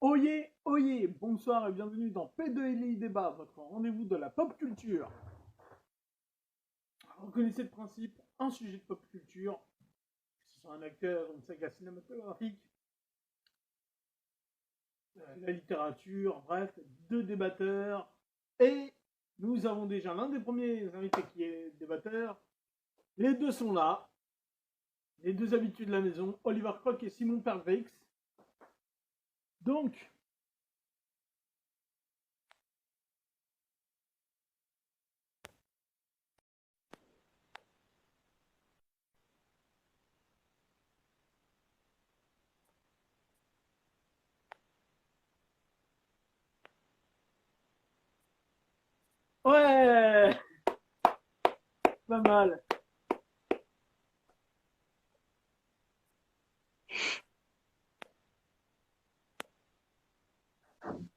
Oyez, oyez, bonsoir et bienvenue dans P2LI Débat, votre rendez-vous de la pop culture. Vous connaissez le principe, un sujet de pop culture, que ce soit un acteur, une saga cinématographique, la littérature, bref, deux débatteurs. Et nous avons déjà l'un des premiers invités qui est débatteur. Les deux sont là, les deux habitués de la maison, Oliver Croc et Simon Perveix. Donc, ouais, pas mal.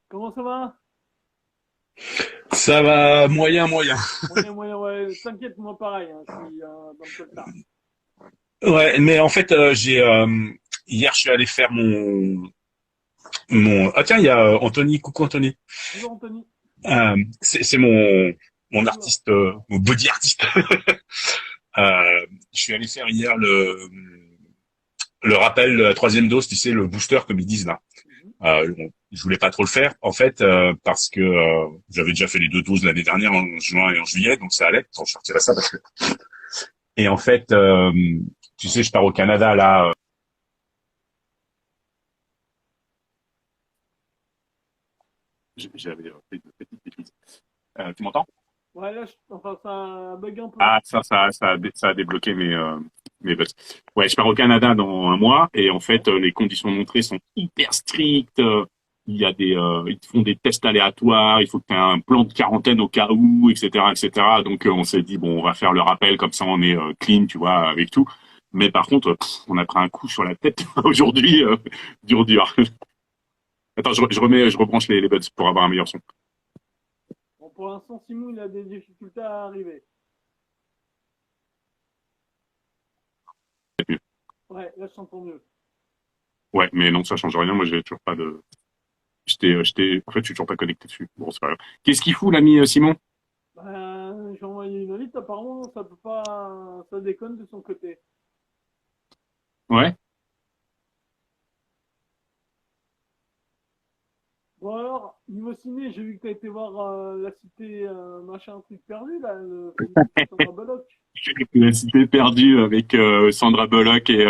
Comment ça va? Ça va moyen, moyen. Moyen, moyen, ouais. T'inquiète, moi pareil, hein, je suis dans le costard. Ouais, mais en fait, hier, je suis allé faire mon. Ah tiens, il y a Anthony. Coucou Anthony. Bonjour Anthony. C'est mon Bonjour. artiste, mon body artiste. Je suis allé faire hier le rappel de la troisième dose, tu sais, le booster comme ils disent là. Mhm. Je voulais pas trop le faire en fait parce que j'avais déjà fait les deux doses l'année dernière en juin et en juillet, donc ça allait. Attends, je sortirai ça parce que. Et en fait, tu sais, je pars au Canada là. J'avais fait une petite bêtise. Tu m'entends? Ouais, là, enfin, ça bug un peu. Ah, ça a débloqué mes bugs. Ouais, je pars au Canada dans un mois et en Ouais. fait, les conditions d'entrée sont hyper strictes. Il y a ils te font des tests aléatoires. Il faut que tu aies un plan de quarantaine au cas où, etc., etc. Donc, on s'est dit bon, on va faire le rappel comme ça, on est clean, tu vois, avec tout. Mais par contre, on a pris un coup sur la tête aujourd'hui, dur, dur. Attends, je rebranche les buds pour avoir un meilleur son. Bon, pour l'instant, Simon, il a des difficultés à arriver. Ouais, là, je t'entends mieux. Ouais, mais non, ça change rien. Moi, j'ai toujours pas de. En fait, je suis toujours pas connecté dessus. Bon, c'est pas grave. Qu'est-ce qu'il fout, l'ami Simon? J'ai envoyé une invite, apparemment, ça peut pas, ça déconne de son côté. Ouais. Bon alors, niveau ciné, j'ai vu que t'as été voir La Cité, machin, truc perdu, là, le film de Sandra Bullock. La cité perdue avec Sandra Bullock et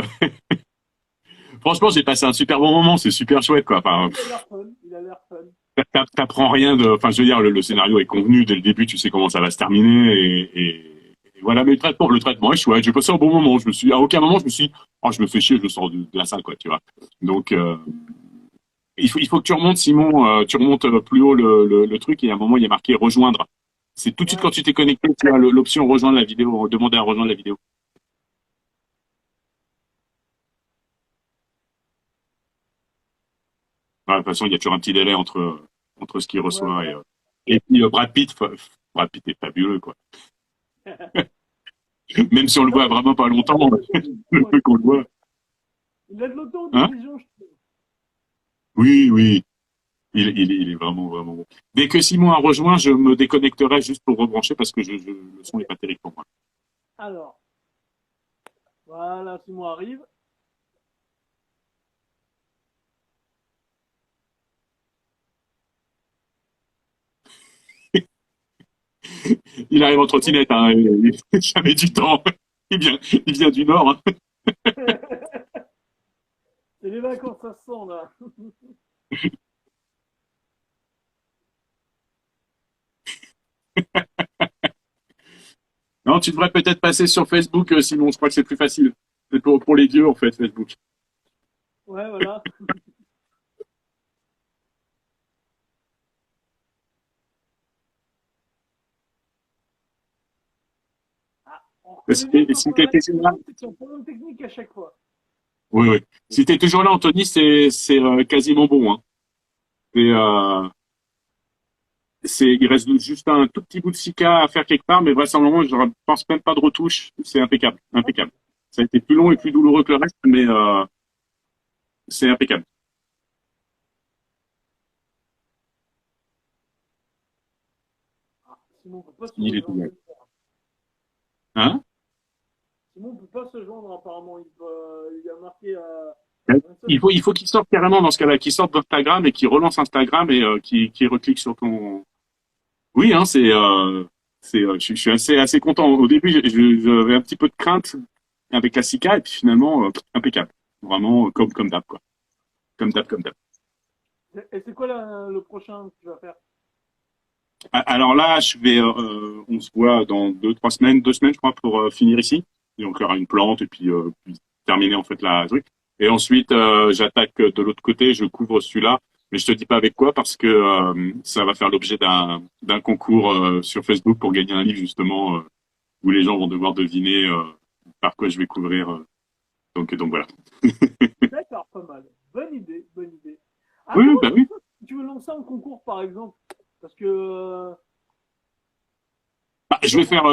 franchement, j'ai passé un super bon moment. C'est super chouette, quoi. Enfin, Ouais, il a l'air fun, il a l'air fun. t'apprends rien de. Enfin, je veux dire, le scénario est convenu dès le début. Tu sais comment ça va se terminer et voilà. Mais le traitement est chouette. J'ai passé un bon moment. À aucun moment, je me suis, oh, je me fais chier, je sors de la salle, quoi. Tu vois. Donc, il faut que tu remontes, Simon. Tu remontes plus haut le truc et à un moment, il y a marqué rejoindre. C'est tout de suite Ouais, quand tu t'es connecté, tu as l'option rejoindre la vidéo, demander à rejoindre la vidéo. Ouais, de toute façon, il y a toujours un petit délai entre ce qu'il ouais, reçoit voilà. et puis Brad Pitt est fabuleux, quoi. Même si on le Non, voit mais vraiment pas longtemps, le ouais. peu qu'on le voit. Il a de Hein? l'autodérision, je trouve. Oui, oui. Il est vraiment, vraiment bon. Dès que Simon a rejoint, je me déconnecterai juste pour rebrancher parce que le son Ok. n'est pas terrible pour moi. Alors, voilà, Simon arrive. Il arrive en Bon. trottinette, hein, jamais du temps. Il vient du Nord, hein. C'est les vacances, ça se sent, là. Non, tu devrais peut-être passer sur Facebook, Simon. Je crois que c'est plus facile. C'est pour les vieux, en fait, Facebook. Ouais, voilà. Ah, on reconnaît bien Et quand si on a la t'étais là, maison, c'est qu'il y a un problème technique à chaque fois. oui, oui. Si t'es toujours là, Anthony, c'est quasiment bon, hein. Et, il reste juste un tout petit bout de Sika à faire quelque part, mais vraisemblablement, je ne pense même pas de retouche. C'est impeccable, Ok. impeccable. Ça a été plus long et plus douloureux que le reste, mais c'est impeccable. Simon peut pas se Il est tout rejoindre. bon. Hein? Simon peut pas se joindre apparemment. Il a marqué Il faut qu'il sorte carrément dans ce cas-là, qu'il sorte d'Instagram et qu'il relance Instagram et qu'il reclique sur ton. Oui, hein, je suis assez content. Au début, j'avais un petit peu de crainte avec la Sika et puis finalement, impeccable. Vraiment, comme d'hab, quoi. Comme d'hab, comme d'hab. Et c'est quoi le prochain que tu vas faire? Alors là, on se voit dans 2 3 semaines, 2 semaines, je crois, pour finir ici. Donc, il y aura une plante et puis terminer en fait la truc. Et ensuite, j'attaque de l'autre côté, je couvre celui-là, mais je te dis pas avec quoi parce que ça va faire l'objet d'un concours sur Facebook pour gagner un livre justement où les gens vont devoir deviner par quoi je vais couvrir. Donc voilà. D'accord, pas mal. Bonne idée, bonne idée. Ah, Oui, comment bah tu oui. fais si tu veux lancer un concours, par exemple? Parce que Bah, comment? je vais faire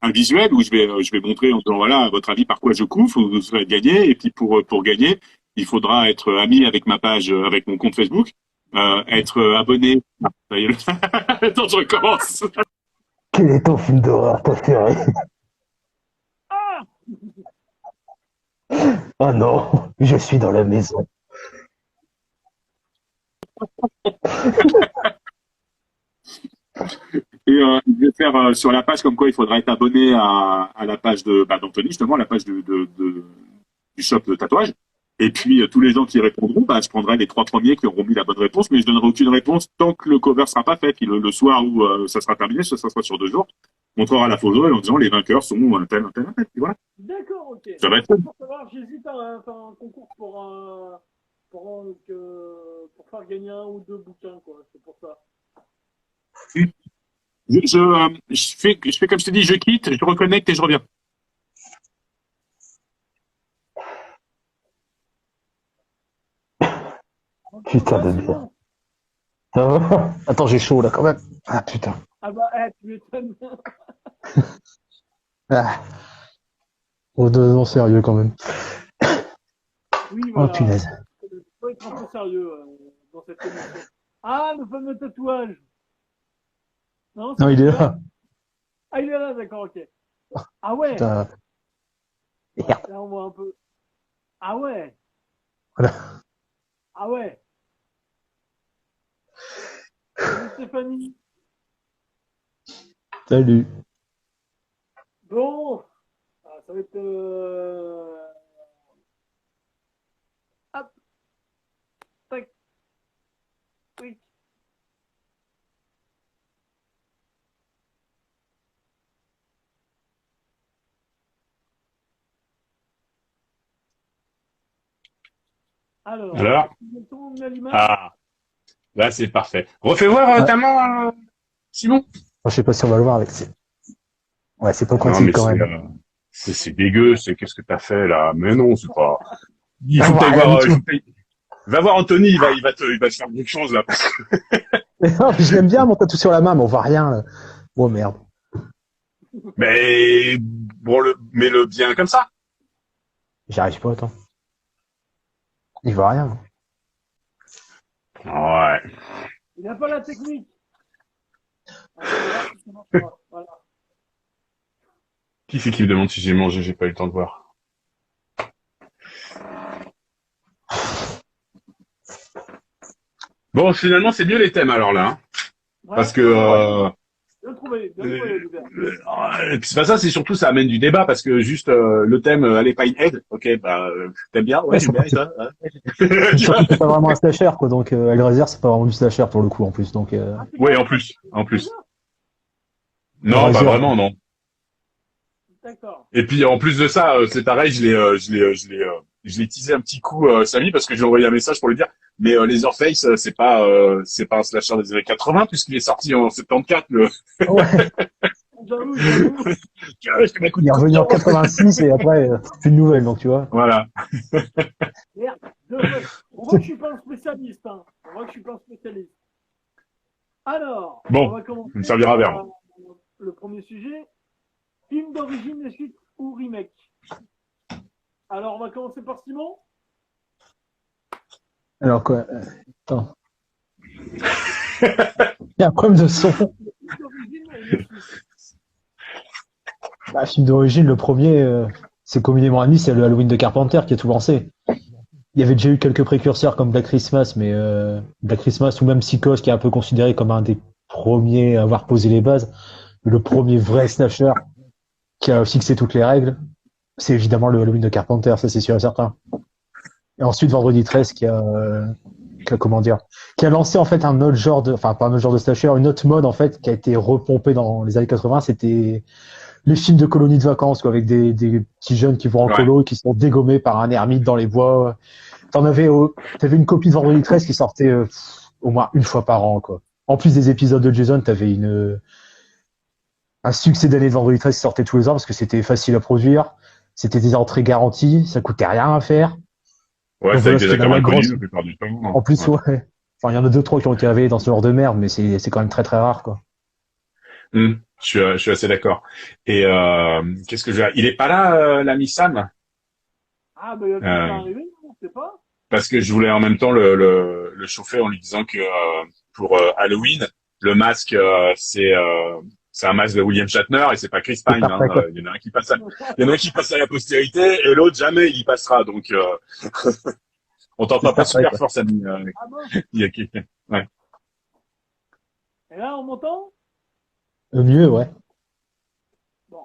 un visuel où je vais montrer en disant voilà, à votre avis, par quoi je couvre, vous allez gagner. Et puis pour gagner, il faudra être ami avec ma page, avec mon compte Facebook, être abonné. Ah, ça y est. Attends, je recommence. Quel est ton film d'horreur préféré? Ah! Oh non, je suis dans la maison. Et je vais faire sur la page comme quoi il faudra être abonné à la page d'Anthony, justement, la page du shop de tatouage. Et puis tous les gens qui répondront, bah, je prendrai les 3 premiers qui auront mis la bonne réponse, mais je donnerai aucune réponse tant que le cover sera pas fait. Puis le soir où ça sera terminé, ça sera sur 2 jours, on montrera la photo et en disant les vainqueurs sont un tel. Puis voilà, D'accord, ok. ça va Non, être c'est fun. pour savoir, j'hésite à faire un concours pour faire gagner un ou deux bouquins, quoi. C'est pour ça. Je fais comme je te dis, je quitte, je reconnecte et je reviens. Encore une Putain fois, de bière. Simon. Ça va? Attends, j'ai chaud là quand même. Ah putain. Ah bah, tu m'étonnes. Ah. Oh, devenons sérieux quand même. Oui, Oh voilà. punaise. Il faut être un peu sérieux dans cette émission. Ah, le fameux tatouage. Non, c'est Non, pas il est celui-là? là. Ah, il est là, d'accord, ok. Ah ouais. Putain. Ouais, Merde. là, on voit un peu. Ah ouais. Voilà. Ah ouais. Salut Stéphanie. Salut. Bon, ça va être. Hop, tac, tac. Alors, Alors? tout le monde met l'image. Ah, là c'est parfait. Refais voir Ouais. ta main, Simon. Je sais pas si on va le voir avec. Ouais, c'est pas Non quantique mais quand même. c'est dégueu, c'est qu'est-ce que t'as fait là? Mais non, c'est pas. Il On faut que voit t'ailles rien voir. du tout. Va voir Anthony, il va te faire quelque chose là. Non, je l'aime bien mon tatou sur la main, mais on voit rien là. Oh merde. Mais bon, mets-le bien comme ça. J'y arrive pas, attends. Il voit rien. Ouais. Il n'a pas la technique. Ah, tu vois, ça marche pas. Voilà. Qui c'est qui me demande si j'ai mangé? J'ai pas eu le temps de voir. Bon, finalement, c'est mieux les thèmes alors là, hein. Parce Ouais, que ouais, ouais. Bien trouvé, Euh, Hubert. et puis c'est pas ça, c'est surtout ça amène du débat parce que juste le thème allez Pinehead, ok, bah t'aimes bien, ouais Ouais, j'aime bien et surtout, toi, hein. Tu vois. surtout que c'est pas vraiment un slasher, quoi. Donc, Hellraiser, c'est pas vraiment du slasher pour le coup, en plus. Donc, Ah, c'est Ouais, carrément pas en déjà. plus. Non, pas Hellraiser, vraiment, non. D'accord. Et puis en plus de ça, c'est pareil, je l'ai teasé un petit coup, Samy, parce que j'ai envoyé un message pour lui dire, mais Leatherface, c'est pas un slasher des années 80 puisqu'il est sorti en 74. ouais, J'avoue. Je te mets un coup il de est revenu en couteau. 86 et après, plus de nouvelles, donc tu vois. Voilà. Merde. On voit que je suis pas un spécialiste. Hein. On voit que je suis pas un spécialiste. Alors, on Bon, va ça me commencer servira à par verre. le premier sujet. Film d'origine, suite ou remake. Alors, on va commencer par Simon. Alors quoi, attends. Il y a un problème de son. D'origine, il est suisse. Bah, film d'origine, le premier, c'est communément admis, c'est le Halloween de Carpenter qui a tout lancé. Il y avait déjà eu quelques précurseurs comme Black Christmas, mais Black Christmas ou même Psychose qui est un peu considéré comme un des premiers à avoir posé les bases. Le premier vrai slasher qui a fixé toutes les règles, c'est évidemment le Halloween de Carpenter, ça c'est sûr et certain. Et ensuite Vendredi 13 comment dire, qui a lancé en fait un autre genre de, enfin pas un autre genre de slasher, une autre mode en fait qui a été repompée dans les années 80, c'était les films de colonies de vacances quoi, avec des petits jeunes qui vont en Ouais. colo et qui sont dégommés par un ermite dans les bois. T'avais une copie de Vendredi 13 qui sortait au moins une fois par an quoi. En plus des épisodes de Jason, t'avais un succès d'année de Vendredi 13 qui sortait tous les ans parce que c'était facile à produire, c'était des entrées garanties, ça coûtait rien à faire. Ouais, Donc c'est voilà, avec des c'était acteurs la inconnus grosse. la plupart du temps. En plus, Ouais. ouais. Enfin, il y en a deux, trois qui ont été révélés dans ce genre de merde, mais c'est quand même très très rare, quoi. Je suis assez d'accord. Et qu'est-ce que je veux dire? Il est pas là, l'ami Sam, Ah, ben, il va peut-être pas euh, arriver, on sait pas. parce que je voulais en même temps le chauffer en lui disant que pour Halloween, le masque c'est un masque de William Shatner et c'est pas Chris C'est Pine. Hein. parfait, quoi. Il y en a un qui passe il y en a un qui passe à la postérité et l'autre jamais il y passera. Donc on C'est t'entend pas Star Trek, super quoi. fort, Samy. Ah bon? Il y a quelqu'un. Ouais. Et là, on m'entend? Mieux, ouais. Bon.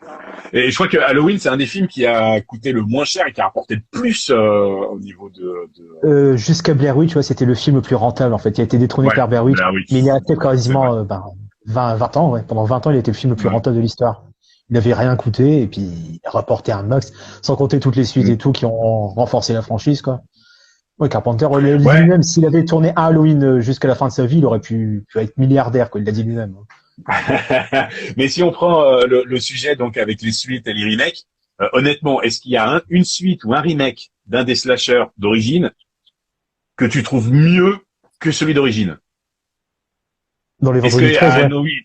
Alors, Et je crois que Halloween, c'est un des films qui a coûté le moins cher et qui a rapporté le plus au niveau Jusqu'à Blair Witch, ouais, c'était le film le plus rentable, en fait. Il a été détrôné ouais, par Blair Witch, Blair Witch. mais il a été C'est vrai. quasiment 20 ans, ouais. Pendant 20 ans, il a été le film le plus Ouais. rentable de l'histoire. Il n'avait rien coûté, et puis il a rapporté un max, sans compter toutes les suites Mm. et tout qui ont renforcé la franchise, quoi. Ouais, Carpenter, Ouais. lui-même, s'il avait tourné un Halloween jusqu'à la fin de sa vie, il aurait pu être milliardaire, quoi. Il l'a dit lui-même. Mais si on prend le sujet donc avec les suites et les remakes, honnêtement, est-ce qu'il y a une suite ou un remake d'un des slashers d'origine que tu trouves mieux que celui d'origine? Dans les Est-ce Vendredis que 13, ouais. Halloween,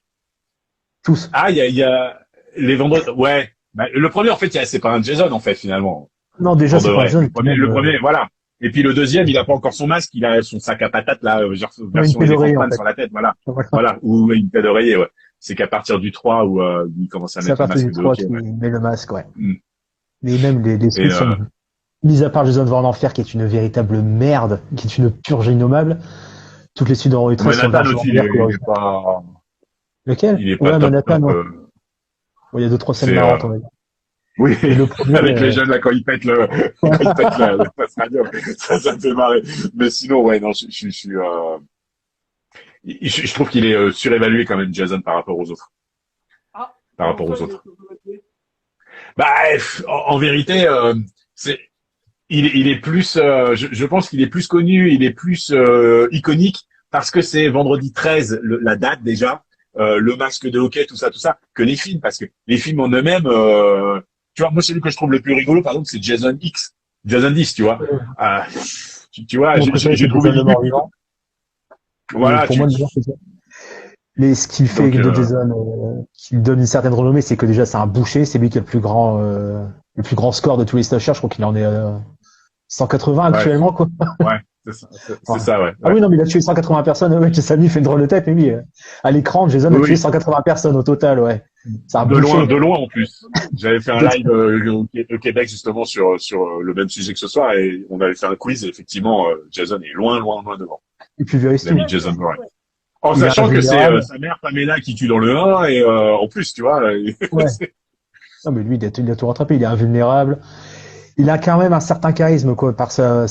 Tous. il y a les vendredis, ouais. Bah, le premier en fait, c'est pas un Jason en fait finalement. Non, déjà, Pour de c'est pas vrai. Jason. Le premier, voilà. Et puis le deuxième, il a pas encore son masque, il a son sac à patates là, Ouais, une version paix d'oreiller, Elephant en Man fait. sur la tête, voilà. Voilà. Voilà, ou une paire d'oreiller, ouais. C'est qu'à partir du 3 où il commence à C'est à mettre le partir masque du de 3 hockey, qu'il ouais. met le masque, ouais. Mm. Mais même les Et suites sont, mis à part Jason va en enfer, qui est une véritable merde, qui est une purge innommable, toutes les suites d'Henri ouais, 13 sont Manhattan largement aussi, meilleures que il est l'original. pas, Lequel? il est pas Ouais, top Manhattan, top. ouais. Ouais, il y a deux, trois scènes C'est marrantes, on va dire. oui, Mais le premier, avec les jeunes là quand ils pètent quand ils pètent le passe radio, ça me fait marrer. Mais sinon, ouais, non, je trouve qu'il est surévalué quand même Jason par rapport aux autres, ah, par comment rapport ça, aux il est autres. sous-évalué? Bah, en vérité, c'est il est plus, je pense qu'il est plus connu, il est plus iconique parce que c'est vendredi 13, la date déjà, le masque de hockey, tout ça, que les films, parce que les films en eux-mêmes, tu vois, moi celui que je trouve le plus rigolo, par exemple, c'est Jason X, Jason 10, tu vois. Euh, Euh, tu vois, Mon préféré, j'ai c'est trouvé Jason le l'idée plus, mort-vivant. Et voilà, pour moi, le meilleur, c'est ça. Mais ce qu'il fait donc, de Jason, qui lui donne une certaine renommée, c'est que déjà, c'est un boucher, c'est lui qui a le plus grand score de tous les slashers, je crois qu'il en est 180 ouais, actuellement, quoi. ouais, c'est Ouais. ça, ouais, Ah ouais. oui, non, mais il a tué 180 personnes. Ouais, Samy fait une drôle de tête, mais oui. À l'écran, Jason a Oui, tué oui. 180 personnes au total, ouais. C'est un boucher. De loin en plus. J'avais fait un live au Québec justement sur le même sujet que ce soir et on avait fait un quiz et effectivement Jason est loin devant. Et puis Veristou. L'ami Jason Bourne. En Il est sachant que c'est invulnérable. sa mère Pamela qui tue dans le 1 et en plus tu vois. Ouais. Non, mais lui, il a tout rattrapé. Il est invulnérable. Il a quand même un certain charisme, quoi, par sa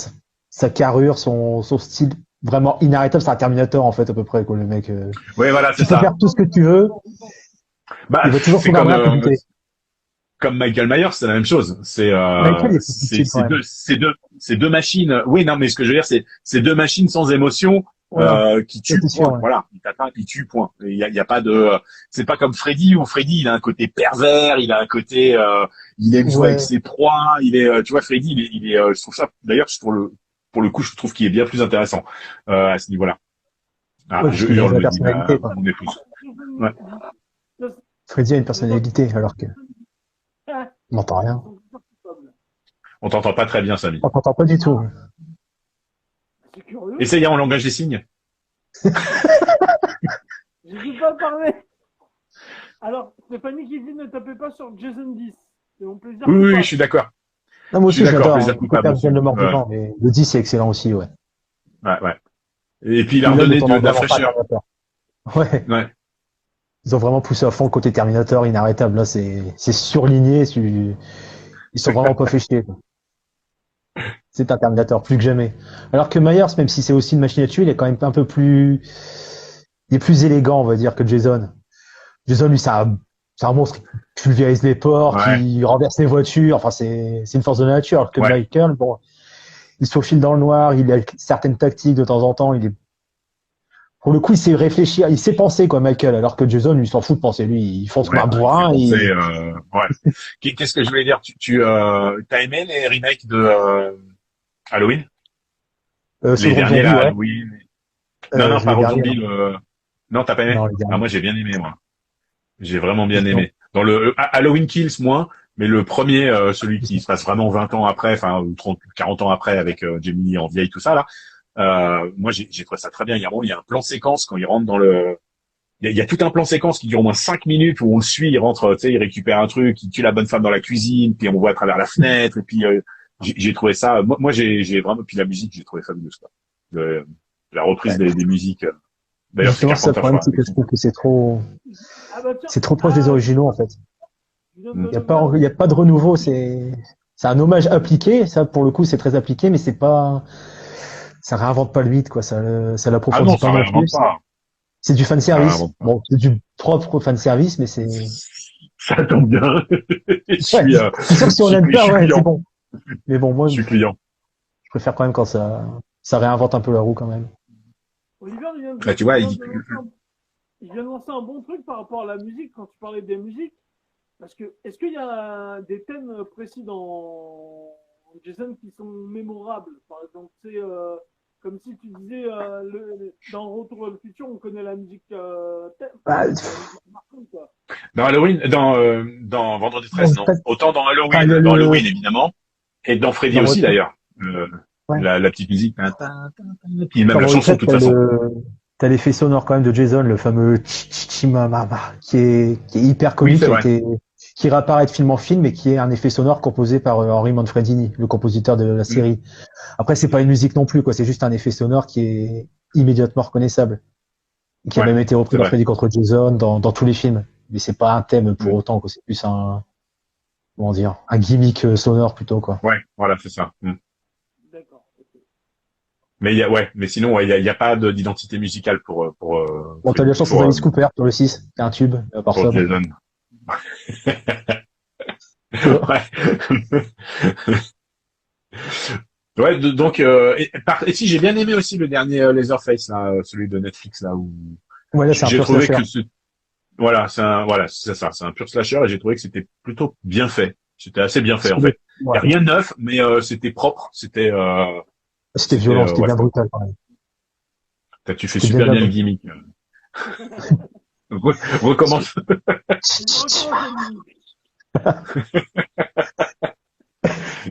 carrure, son style vraiment inarrêtable. C'est un Terminator, en fait, à peu près, quoi, le mec. Ouais voilà c'est Tu peux ça. faire tout ce que tu veux. Bah Il va toujours c'est trouver un moyen de te buter. comme Michael Myers c'est la même chose. Michael est subtil, quand même. C'est deux machines. Oui non mais ce que je veux dire c'est deux machines sans émotion. Voilà. Qui Ça, tue c'est sûr, point ouais. voilà il t'atteint il tue point il y a pas de c'est pas comme Freddy où Freddy il a un côté pervers il a un côté il aime jouer avec Ouais. ses proies il est tu vois Freddy il est je trouve ça d'ailleurs pour le coup je trouve qu'il est bien plus intéressant à ce niveau-là Ouais, parce je qu'il a hurle la me dit personnalité, quoi. mon épouse ouais Freddy a une personnalité, alors que, on n'entend rien. on t'entend pas très bien Samy On t'entend pas du tout. C'est curieux. essaye en langage des signes Je ne sais pas parler. Alors, Stéphanie qui dit ne tapez pas sur Jason 10. C'est mon plaisir. Oui, coupable. je suis d'accord. Non, moi Je suis aussi, d'accord, j'adore. plaisir Hein. coupable aussi. Le mort Ouais. vivant, mais le 10 c'est excellent aussi, ouais. Ouais. Et puis il a Puis là, redonné le de la vraiment pas fraîcheur. Terminator. Ouais. Ouais. Ils ont vraiment poussé à fond le côté Terminator inarrêtable. Là, c'est surligné. Ils sont vraiment pas fait chier. Quoi. C'est un Terminator, plus que jamais. Alors que Myers, même si c'est aussi une machine à tuer, il est quand même un peu plus, il est plus élégant, on va dire, que Jason. Jason, lui, c'est un monstre qui pulvérise les portes, Ouais. qui renverse les voitures. Enfin, c'est une force de la nature. Alors que Ouais. Michael, bon, il se faufile dans le noir, il a certaines tactiques de temps en temps, pour le coup, il sait réfléchir, il sait penser, quoi, Michael, alors que Jason, lui, s'en fout de penser, lui, il fonce comme un bourrin, c'est, ouais. Qu'est-ce que je voulais dire? T'as aimé les remakes de Halloween? c'est Les Rob derniers Zombie, là, ouais. Halloween. Non, pas Les Rob derniers, Zombie. Non, t'as pas aimé? non, les derniers. Ah, moi j'ai bien aimé, moi. J'ai vraiment bien Non. aimé. Dans le Halloween Kills, moins, mais le premier, celui qui se passe vraiment 20 ans après, enfin, ou 30, 40 ans après, avec Jamie Lee en vieille, tout ça, là. Moi, j'ai trouvé ça très bien. Il y a un plan séquence quand il rentre dans le... Il y a tout un plan séquence qui dure au moins 5 minutes où on le suit, il rentre, tu sais, il récupère un truc, il tue la bonne femme dans la cuisine, puis on voit à travers la fenêtre, et puis j'ai trouvé ça... Moi j'ai vraiment... Puis la musique, j'ai trouvé fabuleuse, quoi. La reprise des musiques... D'ailleurs, c'est Justement, ça, le Carpenter, je problème, crois, c'est que avec je trouve que Ah bah tiens, c'est trop proche des originaux, en fait. je viens de Mm. Il y a pas de renouveau, c'est un hommage appliqué, ça, pour le coup, c'est très appliqué, mais ça réinvente pas le mythe, quoi, ça Ah l'approfondit non, pas ça non réinvente plus. pas. C'est du fan Ça service. réinvente pas. Bon, c'est du propre fan service, mais Ça tombe bien. Je ouais, suis, c'est sûr que si on l'aime je pas, suis ouais, c'est client. bon. Mais bon, moi, Je suis client. je préfère quand même quand ça réinvente un peu la roue, quand même. Olivier, Bah, tu vois, il vient de lancer un bon truc par rapport à la musique quand tu parlais des musiques. Parce que, est-ce qu'il y a des thèmes précis dans Jason qui sont mémorables? Par exemple, c'est comme si tu disais dans Retour vers le futur, on connaît la musique thème. Bah, La musique marquante, quoi. dans Halloween, dans Vendredi 13, non. Autant dans enfin, Halloween, dans Halloween, évidemment. Et dans Freddy dans aussi, Retraite, d'ailleurs. ouais. La petite musique. Puis même Dans la chanson, de Retraite, toute façon. t'as l'effet sonore quand même de Jason, le fameux Chimamama, qui est hyper Oui, comique, c'est vrai. qui réapparaît de film en film et qui est un effet sonore composé par Henry Manfredini, le compositeur de la Mm. série. Après, c'est pas une musique non plus, quoi. C'est juste un effet sonore qui est immédiatement reconnaissable. Et qui a Ouais, même été repris c'est dans vrai. Freddy contre Jason, dans tous les films. Mais c'est pas un thème pour Mm. autant, quoi. C'est plus comment dire, un gimmick sonore plutôt, quoi. Ouais, voilà, c'est ça. Mm. D'accord. Ok. Mais mais sinon, ouais, il y a pas d'identité musicale Bon, t'as de la chance pour Alice Cooper, sur le 6, qui a un tube, à part ça. pour Bon. Jason. Ouais. Ouais. Ouais, donc et si j'ai bien aimé aussi le dernier Leatherface là, celui de Netflix là où Ouais, là, c'est un j'ai pur trouvé slasher. que c'est ça, c'est un pur slasher et j'ai trouvé que c'était plutôt bien fait. C'était assez bien fait en fait. Il y Ouais. a rien de neuf, mais c'était propre, C'était violent, c'était ouais, bien brutal, quand même. tu fais C'était super bien bien le bien. gimmick. Recommence.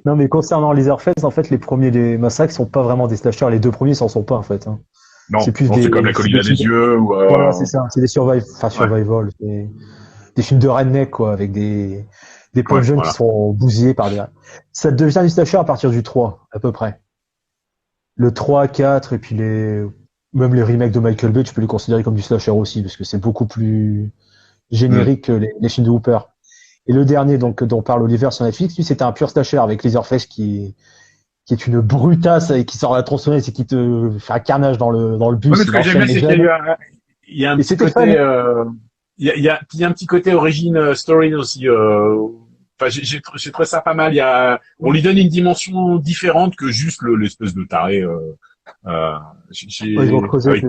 Non, mais concernant Leatherface, en fait, les premiers des massacres sont pas vraiment des slashers. Les deux premiers s'en sont pas, en fait. Hein. Non, C'est plus c'est comme la colline à des yeux ou Voilà, c'est ça. C'est des ouais, survival. C'est des films de redneck, quoi, avec des pauvres jeunes qui voilà. sont bousillés par des... Ça devient du slasher à partir du 3, à peu près. Le 3, 4, et puis même les remakes de Michael Bay, tu peux les considérer comme du slasher aussi, parce que c'est beaucoup plus générique que les films de Hooper. Et le dernier, donc, dont parle Oliver sur Netflix, lui, c'était un pur slasher avec Leatherface qui est une brutasse et qui sort à la tronçonneuse et qui te fait un carnage dans le Ouais, bus. mais ce que j'aime bien, c'est qu'il y a il y a un Et petit c'était côté, fun. il y a un petit côté origin story aussi. Enfin, j'ai trouvé ça pas mal. On lui donne une dimension différente que juste l'espèce de taré. Euh, Ouais, ils ont creusé.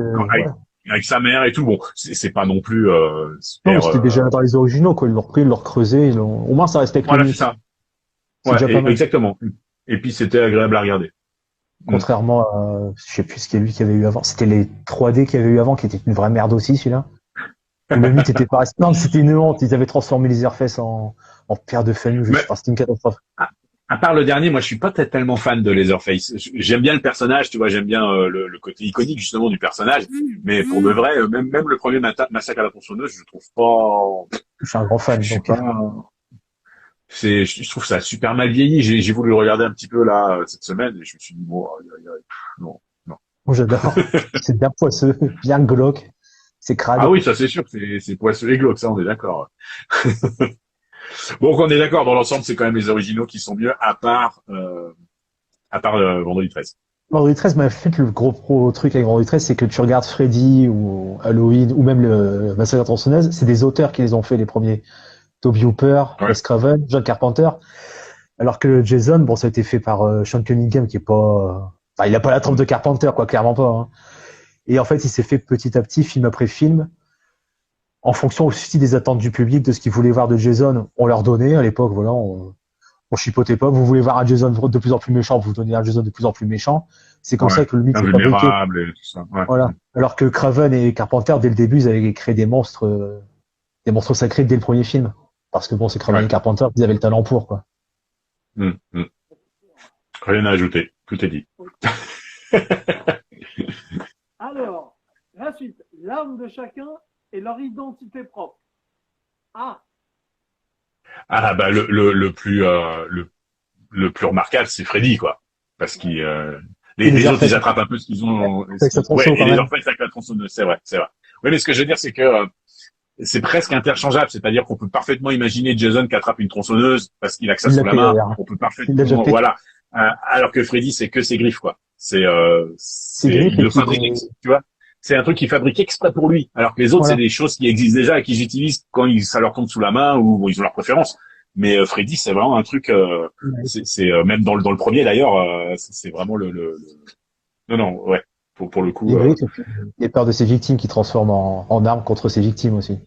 avec sa mère et tout. Bon, c'est pas non plus Non, mais super. c'était déjà dans les originaux, quoi. Ils l'ont repris, ils l'ont recreusé. Au moins, ça respecte le Voilà, c'est mythe. ça. C'est Ouais, déjà pas mal. exactement. Et puis c'était agréable à regarder. Contrairement à, je sais plus ce qu'il y a eu qui avait eu avant. C'était les 3D qu'il y avait eu avant, qui était une vraie merde aussi, celui-là. Où le mythe était pas resté. Non, mais c'était une honte. Ils avaient transformé les Leatherface en père de famille. Je sais pas, c'était une catastrophe. À part le dernier, moi, je suis pas tellement fan de Leatherface. J'aime bien le personnage, tu vois, j'aime bien le côté iconique justement du personnage. Mais pour de vrai, même le premier Massacre à la tronçonneuse, je trouve pas. Je suis un grand fan, Je suis donc. pas. Je trouve ça super mal vieilli. J'ai voulu le regarder un petit peu là cette semaine et je me suis dit bon, non, non. Moi, j'adore. C'est bien poisseux, bien glauque. C'est crade. Ah oui, ça c'est sûr que c'est poisseux et glauque, ça on est d'accord. Bon, on est d'accord dans l'ensemble, c'est quand même les originaux qui sont mieux, à part Vendredi 13. Vendredi 13, mais en fait, le gros truc avec Vendredi 13, c'est que tu regardes Freddy ou Halloween ou même le Massacre à la tronçonneuse, c'est des auteurs qui les ont fait les premiers. Toby Hooper, Ouais. Wes Craven, John Carpenter. Alors que Jason, bon, ça a été fait par Sean Cunningham, qui est pas, enfin, il a pas la trempe de Carpenter, quoi, clairement pas. Hein. Et en fait, il s'est fait petit à petit, film après film, en fonction aussi des attentes du public, de ce qu'ils voulaient voir de Jason. On leur donnait à l'époque, voilà, on chipotait pas. Vous voulez voir un Jason de plus en plus méchant, vous donnez un Jason de plus en plus méchant. C'est comme ça que le mythe s'est fabriqué. Invulnérable et tout ça. Ouais. Voilà. Alors que Craven et Carpenter, dès le début, ils avaient créé des monstres sacrés dès le premier film. Parce que bon, c'est Craven et Carpenter, ils avaient le talent pour, quoi. Rien à ajouter. Tout est dit. Alors, la suite. L'arme de chacun et leur identité propre. Ah, Ah bah le plus remarquable, c'est Freddy, quoi. Parce qu'ils les autres ils attrapent un peu ce qu'ils ont. Avec sa tronçon, Ouais, quand et les même. orphelins avec la tronçonneuse, c'est vrai, c'est vrai. Oui, mais ce que je veux dire, c'est que c'est presque interchangeable, c'est-à-dire qu'on peut parfaitement imaginer Jason qui attrape une tronçonneuse parce qu'il a que ça Il sous l'a la fait, main. d'ailleurs. On peut Il l'a déjà parfaitement, fait. voilà. Alors que Freddy, c'est que ses griffes, quoi. C'est griffes, il et le puis, fabrique, tu vois. C'est un truc qu'il fabrique exprès pour lui. Alors que les autres, Voilà. c'est des choses qui existent déjà et qu'ils utilisent quand ça leur tombe sous la main ou bon, ils ont leur préférence. Mais Freddy, c'est vraiment un truc. C'est même dans le premier d'ailleurs, c'est vraiment Non, non, ouais. Pour le coup. les griffes, et puis, il a peur de ses victimes qui transforment en armes contre ses victimes aussi.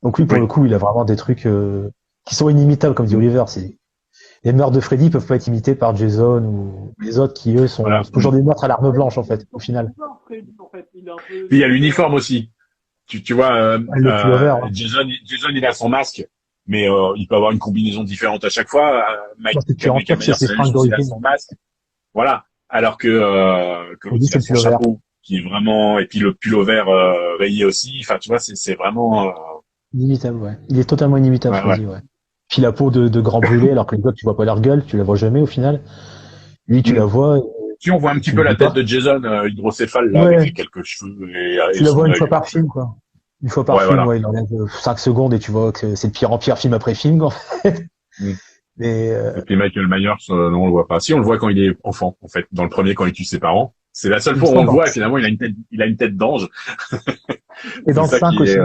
Donc lui, pour le coup, il a vraiment des trucs qui sont inimitables, comme dit Oliver. Les meurtres de Freddy peuvent pas être imités par Jason ou les autres qui, eux, sont Voilà. toujours des meurtres à l'arme blanche, en fait, au final. non, Freddy, en fait, il est un peu... Puis il y a l'uniforme aussi. Tu vois, Le pullover, hein. Jason, il a son masque, mais il peut avoir une combinaison différente à chaque fois. Mike, Bon, c'est pur en Mike fait, c'est ses fringues il a d'origine. son masque. Voilà. Alors que l'autre, Freddy, il a c'est le son pullover. chapeau, qui est vraiment, et puis le pullover rayé aussi. Enfin, tu vois, c'est vraiment. Inimitable, ouais. Il est totalement inimitable, Ouais, Freddy, ouais. Puis la peau de grand brûlé, alors que les autres, tu vois pas leur gueule, tu la vois jamais, au final. Lui, tu la vois, Si on voit un petit Tu peu le la vois tête de Jason hydrocéphale là, Ouais. avec les quelques cheveux et tu la son vois une œil. fois par film, quoi. Une fois par Ouais, film, voilà. ouais, il enlève 5 secondes et tu vois que c'est de pire en pire, film après film, en fait. Mm. Mais, Et puis Michael Myers, non, on le voit pas. Si, on le voit quand il est enfant, en fait, dans le premier, quand il tue ses parents. C'est la seule Il fois où me on le semble. voit, et finalement, il a une tête d'ange. et dans le C'est ça 5 qui aussi, est,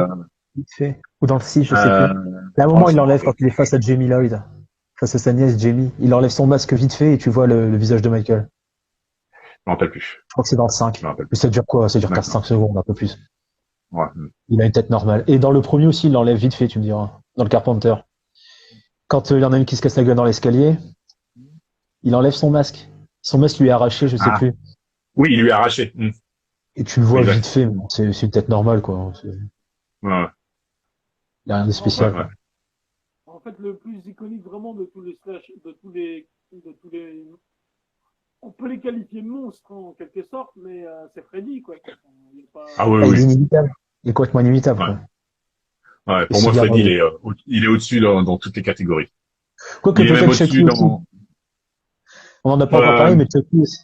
vite fait. Ou dans le 6, je sais euh, plus. Là, à un moment, il franchement, l'enlève quand il est face à Jamie Lloyd. Face à sa nièce, Jamie. Il enlève son masque vite fait et tu vois le visage de Michael. je m'en rappelle plus. Je crois que c'est dans le 5. Je m'en rappelle Mais ça dure quoi? Ça dure D'accord. 15 secondes, un peu plus. plus. Ouais. Il a une tête normale. Et dans le premier aussi, il l'enlève vite fait, tu me diras. Dans le Carpenter. Quand il y en a une qui se casse la gueule dans l'escalier, il enlève son masque. Son masque lui est arraché, je sais Ah. plus. Oui, il lui a arraché. Et tu le vois Exact. vite fait, mais bon, c'est une tête normale, quoi. Ouais. Il y a rien de spécial. Ouais, ouais. quoi. En fait, le plus iconique vraiment de tous les slash, de tous les... On peut les qualifier de monstres en quelque sorte, mais c'est Freddy, quoi. Il y a pas... Ah oui, Ah, il est oui. inimitable. Il est complètement inimitable, Ouais. quoi. Ouais, pour Et moi, c'est Freddy, bien, il est au-dessus dans toutes les catégories. Quoique Il est même peut-être au-dessus Chucky aussi. dans, On en a pas encore parlé, mais Chucky aussi.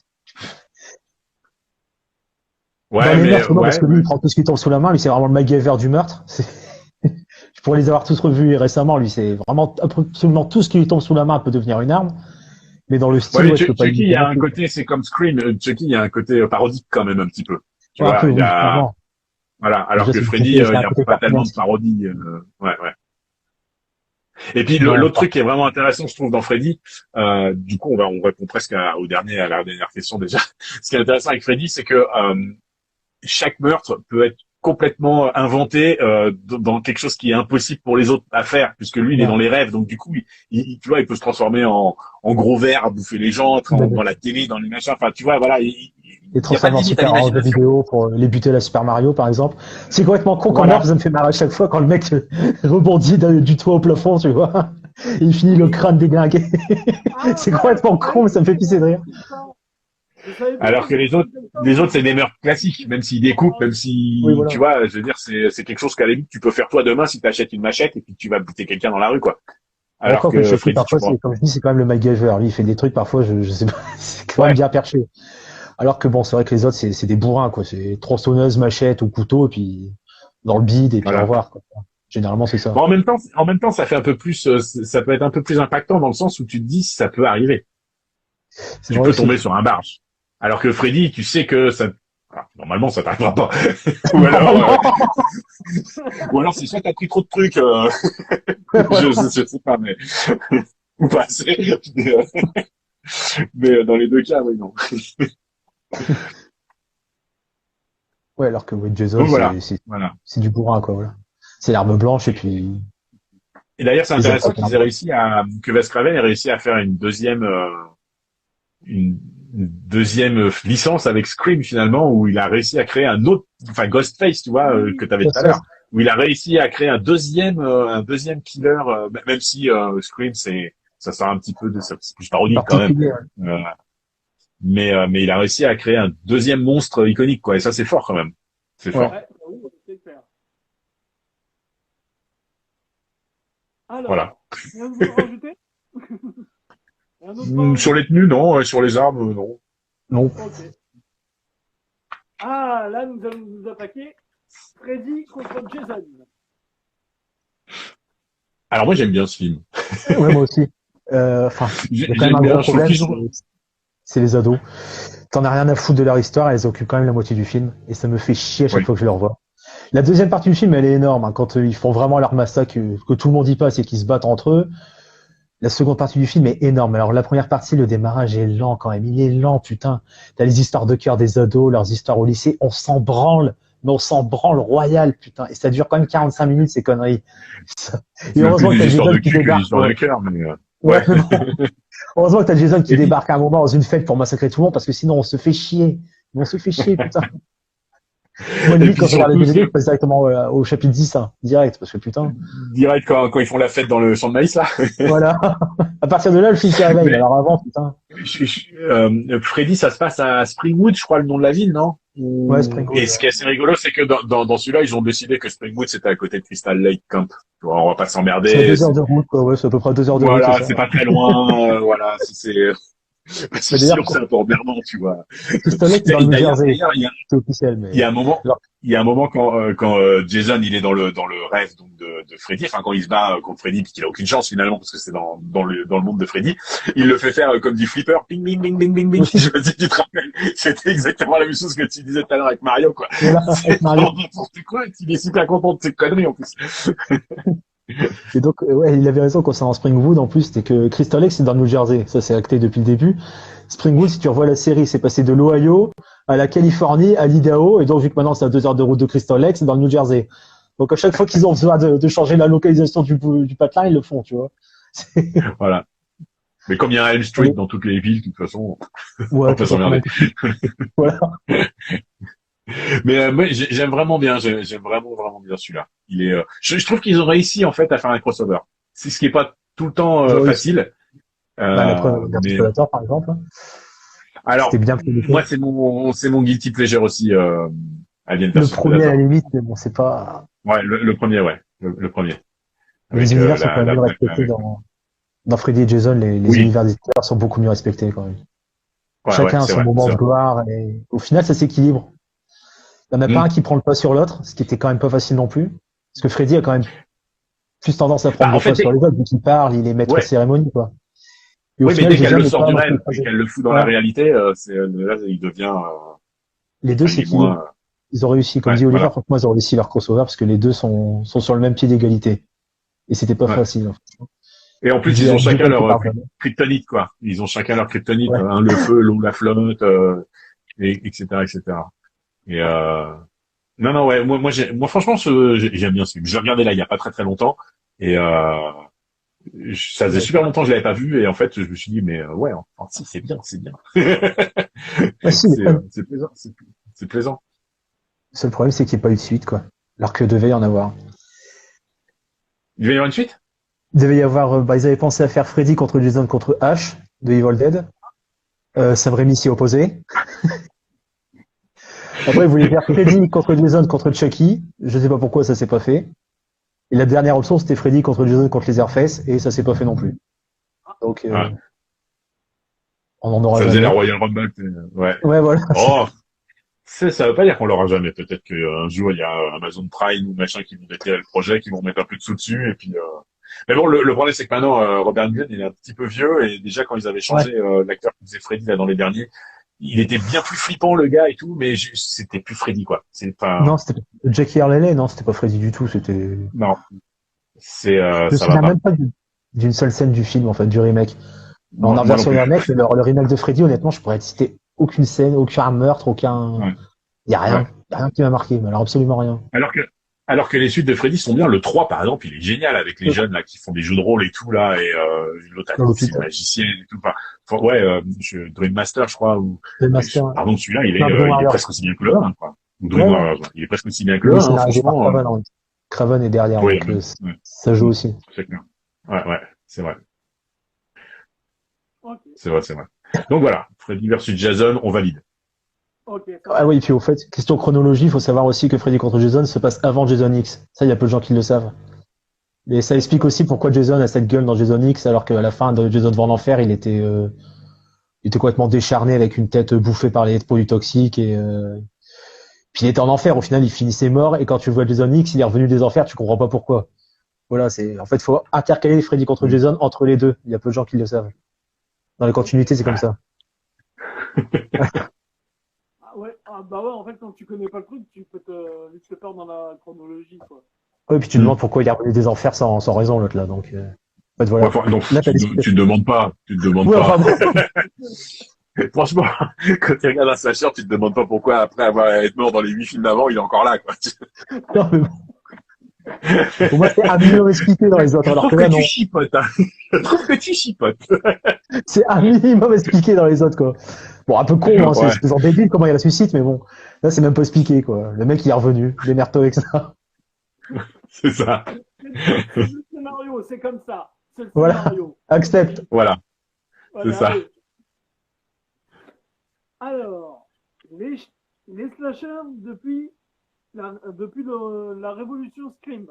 ouais, Dans les mais, meurtres, non, ouais, parce que lui, il prend tout ce qui tombe sous la main. Lui, c'est vraiment le MacGyver du meurtre. Je pourrais les avoir tous revus récemment. Lui, c'est vraiment absolument tout ce qui lui tombe sous la main peut devenir une arme. Mais dans le style, ouais, mais ouais, je peux pas Chucky, il y a imiter un non plus. côté, c'est comme Scream. Chucky, il y a un côté parodique quand même un petit peu. Tu Ouais, un vois, peu, il y oui, a, clairement. voilà. Alors Déjà, que c'est Freddy, compliqué, il c'est y un a côté pas tellement de cartoonesque. parodie. Ouais, ouais. Et puis Non, l'autre truc qui est vraiment intéressant, je trouve, dans Freddy, du coup, on répond presque à la dernière question déjà. Ce qui est intéressant avec Freddy, c'est que chaque meurtre peut être complètement inventé dans quelque chose qui est impossible pour les autres à faire, puisque lui, il est dans les rêves. Donc du coup, tu vois, il peut se transformer en gros ver à bouffer les gens, être dans la télé, dans les machins. Enfin, tu vois, voilà. Et Il y a pas de transformer en limite à super héros de l'imagination. vidéo pour les buter à la Super Mario, par exemple. C'est complètement con comme Voilà. meurtre, ça me fait marrer à chaque fois quand le mec rebondit du toit au plafond, tu vois. Il finit le crâne déglingué. C'est complètement con, mais ça me fait pisser de rire. Alors que les autres, c'est des meurtres classiques, même s'ils découpent, même si, Oui, voilà. tu vois, je veux dire, c'est quelque chose qu'à la limite, tu peux faire toi demain si t'achètes une machette et puis tu vas buter quelqu'un dans la rue, quoi. Alors Encore que que Chucky, Freddy, tu parfois, vois. comme je dis, c'est quand même le MacGyver. Lui, il fait des trucs, parfois, je sais pas, c'est quand Ouais. même bien perché. Alors que bon, c'est vrai que les autres, c'est des bourrins, quoi. C'est tronçonneuse, machette ou couteau, et puis dans le bide, et puis au Voilà. revoir, quoi. Généralement, c'est ça. Bon, en même temps, ça fait un peu plus, ça peut être un peu plus impactant dans le sens où tu te dis, ça peut arriver. C'est Tu vrai peux aussi. tomber sur un barge. Alors que Freddy, tu sais que ça, normalement, ça t'arrivera pas. Ou alors c'est soit t'as pris trop de trucs, je sais pas, mais, ou pas assez. Mais dans les deux cas, oui, non. Ouais, alors que ouais, Jason, Donc voilà. c'est Voilà. c'est du bourrin, quoi, voilà. C'est l'arme blanche, et puis Et d'ailleurs, c'est les intéressant autres, qu'ils aient réussi que Wes Craven ait réussi à faire une deuxième licence avec Scream finalement, où il a réussi à créer un autre, enfin Ghostface, tu vois, que tu avais tout à l'heure, où il a réussi à créer un deuxième killer, même si Scream ça sort un petit peu de ça, c'est plus parodique quand même. particulier, ouais. Mais il a réussi à créer un deuxième monstre iconique, quoi. Et ça, c'est fort quand même. C'est Ouais. fort. Ouais, oui, c'est clair. Alors, Voilà. rien que vous rajouter un autre point. Sur les tenues, non. Sur les armes, non. Non. Ok. Ah, là, nous allons nous attaquer Freddy contre Jason. Alors moi, j'aime bien ce film. Ouais, moi aussi. Enfin, il y a quand même J'aime un bien. gros Je trouve problème, qu'ils ont. c'est les ados. T'en as rien à foutre de leur histoire, elles occupent quand même la moitié du film, et ça me fait chier à chaque Oui. fois que je le revois. La deuxième partie du film, elle est énorme, hein, quand ils font vraiment leur massacre, que tout le monde y passe et qu'ils se battent entre eux. La seconde partie du film est énorme. Alors la première partie, le démarrage est lent quand même. Il est lent, putain. T'as les histoires de cœur des ados, leurs histoires au lycée. On s'en branle, mais on s'en branle royal, putain. Et ça dure quand même 45 minutes, ces conneries. Et heureusement que t'as Jason qui débarque. L'histoire de cœur, mais Ouais, mais bon. Heureusement que t'as Jason qui débarque à un moment dans une fête pour massacrer tout le monde, parce que sinon on se fait chier. On se fait chier, putain. Moi, limite, quand je regarde les DVD, je passe directement au chapitre 10, hein, direct, parce que putain. direct quand ils font la fête dans le champ de maïs là. Voilà. À partir de là, le film se réveille. Mais- Alors avant, putain. Freddy, ça se passe à Springwood, je crois le nom de la ville, non? Ouais, Springwood. Et ce qui est assez rigolo, c'est que dans celui-là, ils ont décidé que Springwood c'était à côté de Crystal Lake Camp. Tu vois, on va pas C'est à s'emmerder. 2 heures de route, quoi. Ouais, c'est à peu près 2 heures de route. Voilà, C'est c'est ça. pas très loin. Voilà, parce que Mais d'ailleurs, sinon c'est un peu emmerdant, tu vois. Crystal Lake, c'est dans le New D'ailleurs, Jersey. d'ailleurs, C'est officiel, mais. il y a un moment, Alors, il y a un moment quand Jason il est dans le rêve donc de Freddy, enfin quand il se bat contre Freddy puis qu'il a aucune chance finalement parce que c'est dans le monde de Freddy, il le fait faire comme du flipper, ping bing bing bing bing bing. Je me dis tu te rappelles, c'était exactement la même chose que tu disais tout à l'heure avec Mario quoi. voilà, C'est avec Mario. vraiment n'importe quoi, il est super content de ses conneries en plus. Et donc, ouais, il avait raison concernant Springwood, en plus, c'était que Crystal Lake, c'est dans le New Jersey. Ça, c'est acté depuis le début. Springwood, si tu revois la série, c'est passé de l'Ohio à la Californie, à l'Idaho, et donc, vu que maintenant c'est à 2 heures de route de Crystal Lake, c'est dans le New Jersey. Donc, à chaque fois qu'ils ont besoin de changer la localisation du patelin, ils le font, tu vois. Voilà. Mais comme il y a un Elm Street dans toutes les villes, de toute façon, Ouais, on peut s'emmerder. voilà. Mais moi, j'aime vraiment bien, j'aime vraiment bien celui-là. Il est, je trouve qu'ils ont réussi en fait à faire un crossover. C'est ce qui est pas tout le temps Ils ont réussi. facile. Bah, la preuve, Versus Mais Predator, par exemple. alors, C'était bien planifié. moi c'est mon guilty pleasure aussi. Alien Le vs premier, à Predator. la limite, mais bon, c'est pas. Ouais, le premier, ouais, le premier. Les Avec, univers sont quand même mieux respectés avec- dans Freddy et Jason. Les Oui. univers des histoires sont beaucoup mieux respectés, quand même. Ouais, Chacun ouais, a c'est son vrai, moment c'est de vrai. gloire, et au final, ça s'équilibre. Il n'y en a pas un qui prend le pas sur l'autre, ce qui était quand même pas facile non plus. Parce que Freddy a quand même plus tendance à prendre Bah, en le pas fait, sur les autres, vu qu'il parle, il est maître Ouais. de cérémonie, quoi. Et au Oui, mais final, dès qu'elle Jason le n'est sort pas du non rêve plus et écrasé. qu'elle le fout dans Ouais. la réalité, là, il devient, Les deux il est s'équilibrent. moins, Ils ont réussi, comme ouais, dit Oliver, voilà. franchement, ils ont réussi leur crossover parce que les deux sont sur le même pied d'égalité. Et c'était pas Ouais. facile. Et en plus, Dis- ils ont dis chacun pas leur qu'il parle jamais. kryptonite, quoi. Ils ont chacun leur kryptonite, Ouais. le feu, l'eau, la flotte, etc., etc. Et non, ouais, moi, franchement, j'aime bien ce film. Je l'ai regardé là, il y a pas très très longtemps, et ça faisait super longtemps que je l'avais pas vu, et en fait, je me suis dit, mais ouais, enfin, si, c'est bien, c'est bien. Ah, si, mais C'est plaisant, c'est plaisant. le seul problème, c'est qu'il n'y a pas eu de suite, quoi. Alors que devait y en avoir. Il va y avoir une suite? Il devait y avoir, ils avaient pensé à faire Freddy contre Jason contre Ash de Evil Dead. Sam Raimi s'y opposait. Après, ils voulaient faire Freddy contre Jason contre Chucky. Je sais pas pourquoi ça s'est pas fait. Et la dernière option, c'était Freddy contre Jason contre Leatherface, et ça s'est pas fait non plus. Donc, on en aura Ça jamais. faisait la Royal Rumble. Ouais. Ouais, voilà. Oh, ça veut pas dire qu'on l'aura jamais. Peut-être qu'un jour il y a Amazon Prime ou machin qui vont déterrer le projet, qui vont mettre un peu de sous dessus, et puis. Mais bon, le problème c'est que maintenant Robert Englund il est un petit peu vieux, et déjà quand ils avaient changé l'acteur qui faisait Freddy là dans les derniers, il était bien plus flippant le gars et tout, mais c'était plus Freddy quoi. C'est pas. Non, c'était Jackie Earle Haley, non, c'était pas Freddy du tout, c'était. Non. C'est Je me ça va souviens pas. même pas d'une seule scène du film, en fait, du remake. En Moi non version plus. remake, le remake de Freddy, honnêtement, je pourrais te citer aucune scène, aucun meurtre, aucun. Ouais. Il y a rien. Ouais. Y a rien qui m'a marqué, mais alors absolument rien. Alors que les suites de Freddy sont bien. Le 3, par exemple, il est génial avec les jeunes là qui font des jeux de rôle et tout là, et l'autre Dans c'est une l'hôpital. magicienne et tout. Enfin, ouais, Dream Master, je crois. Le Master. Pardon, celui-là, Non, Dream il est Warriors. presque aussi bien que le 1, quoi. Ou Dream Ouais, ouais. Warriors, ouais. Il est presque aussi bien que Il le est 1, hein, scénarisé par franchement. Craven, hein. Craven est derrière, Oui, donc ouais, ça joue aussi. c'est clair. Ouais, c'est vrai. Ok, C'est vrai. Donc voilà, Freddy versus Jason, on valide. ok. Ah oui, puis au fait, question chronologie, il faut savoir aussi que Freddy contre Jason se passe avant Jason X. Ça, il y a peu de gens qui le savent. Et ça explique aussi pourquoi Jason a cette gueule dans Jason X, alors qu'à la fin de Jason Van Enfer, il était complètement décharné avec une tête bouffée par les produits toxiques et puis il était en enfer. Au final, il finissait mort. Et quand tu vois Jason X, il est revenu des enfers, tu comprends pas pourquoi. Voilà, en fait, faut intercaler Freddy contre Jason entre les deux. Il y a peu de gens qui le savent. Dans les continuités, c'est comme ça. Ah ouais, bah ouais, en fait, quand tu connais pas le truc, tu peux vite te perdre dans la chronologie, quoi. Ouais, puis tu te demandes pourquoi il est revenu des enfers sans raison, l'autre là. Donc, en fait, voilà. Ouais, enfin, donc, Là, tu te demandes pas. Ouais, enfin, bon. Franchement, quand tu regardes un slasher, tu te demandes pas pourquoi, après avoir été mort dans les 8 films d'avant, il est encore là, quoi. Non, mais bon. Pour moi, c'est à minimum expliqué dans les autres, Je alors trouve que là, que non. tu chipotes, hein. Je trouve que tu chipotes. C'est à minimum expliqué dans les autres, quoi. Bon, un peu con, hein, Ouais. c'est genre débile comment il ressuscite, mais bon. Là, c'est même pas expliqué, quoi. Le mec, il est revenu. Démerde-toi avec ça. C'est ça. C'est le scénario, c'est comme ça. C'est le Voilà. scénario. Accepte. Voilà. Voilà, C'est ça. allez. Alors, les slashers depuis la révolution Scream.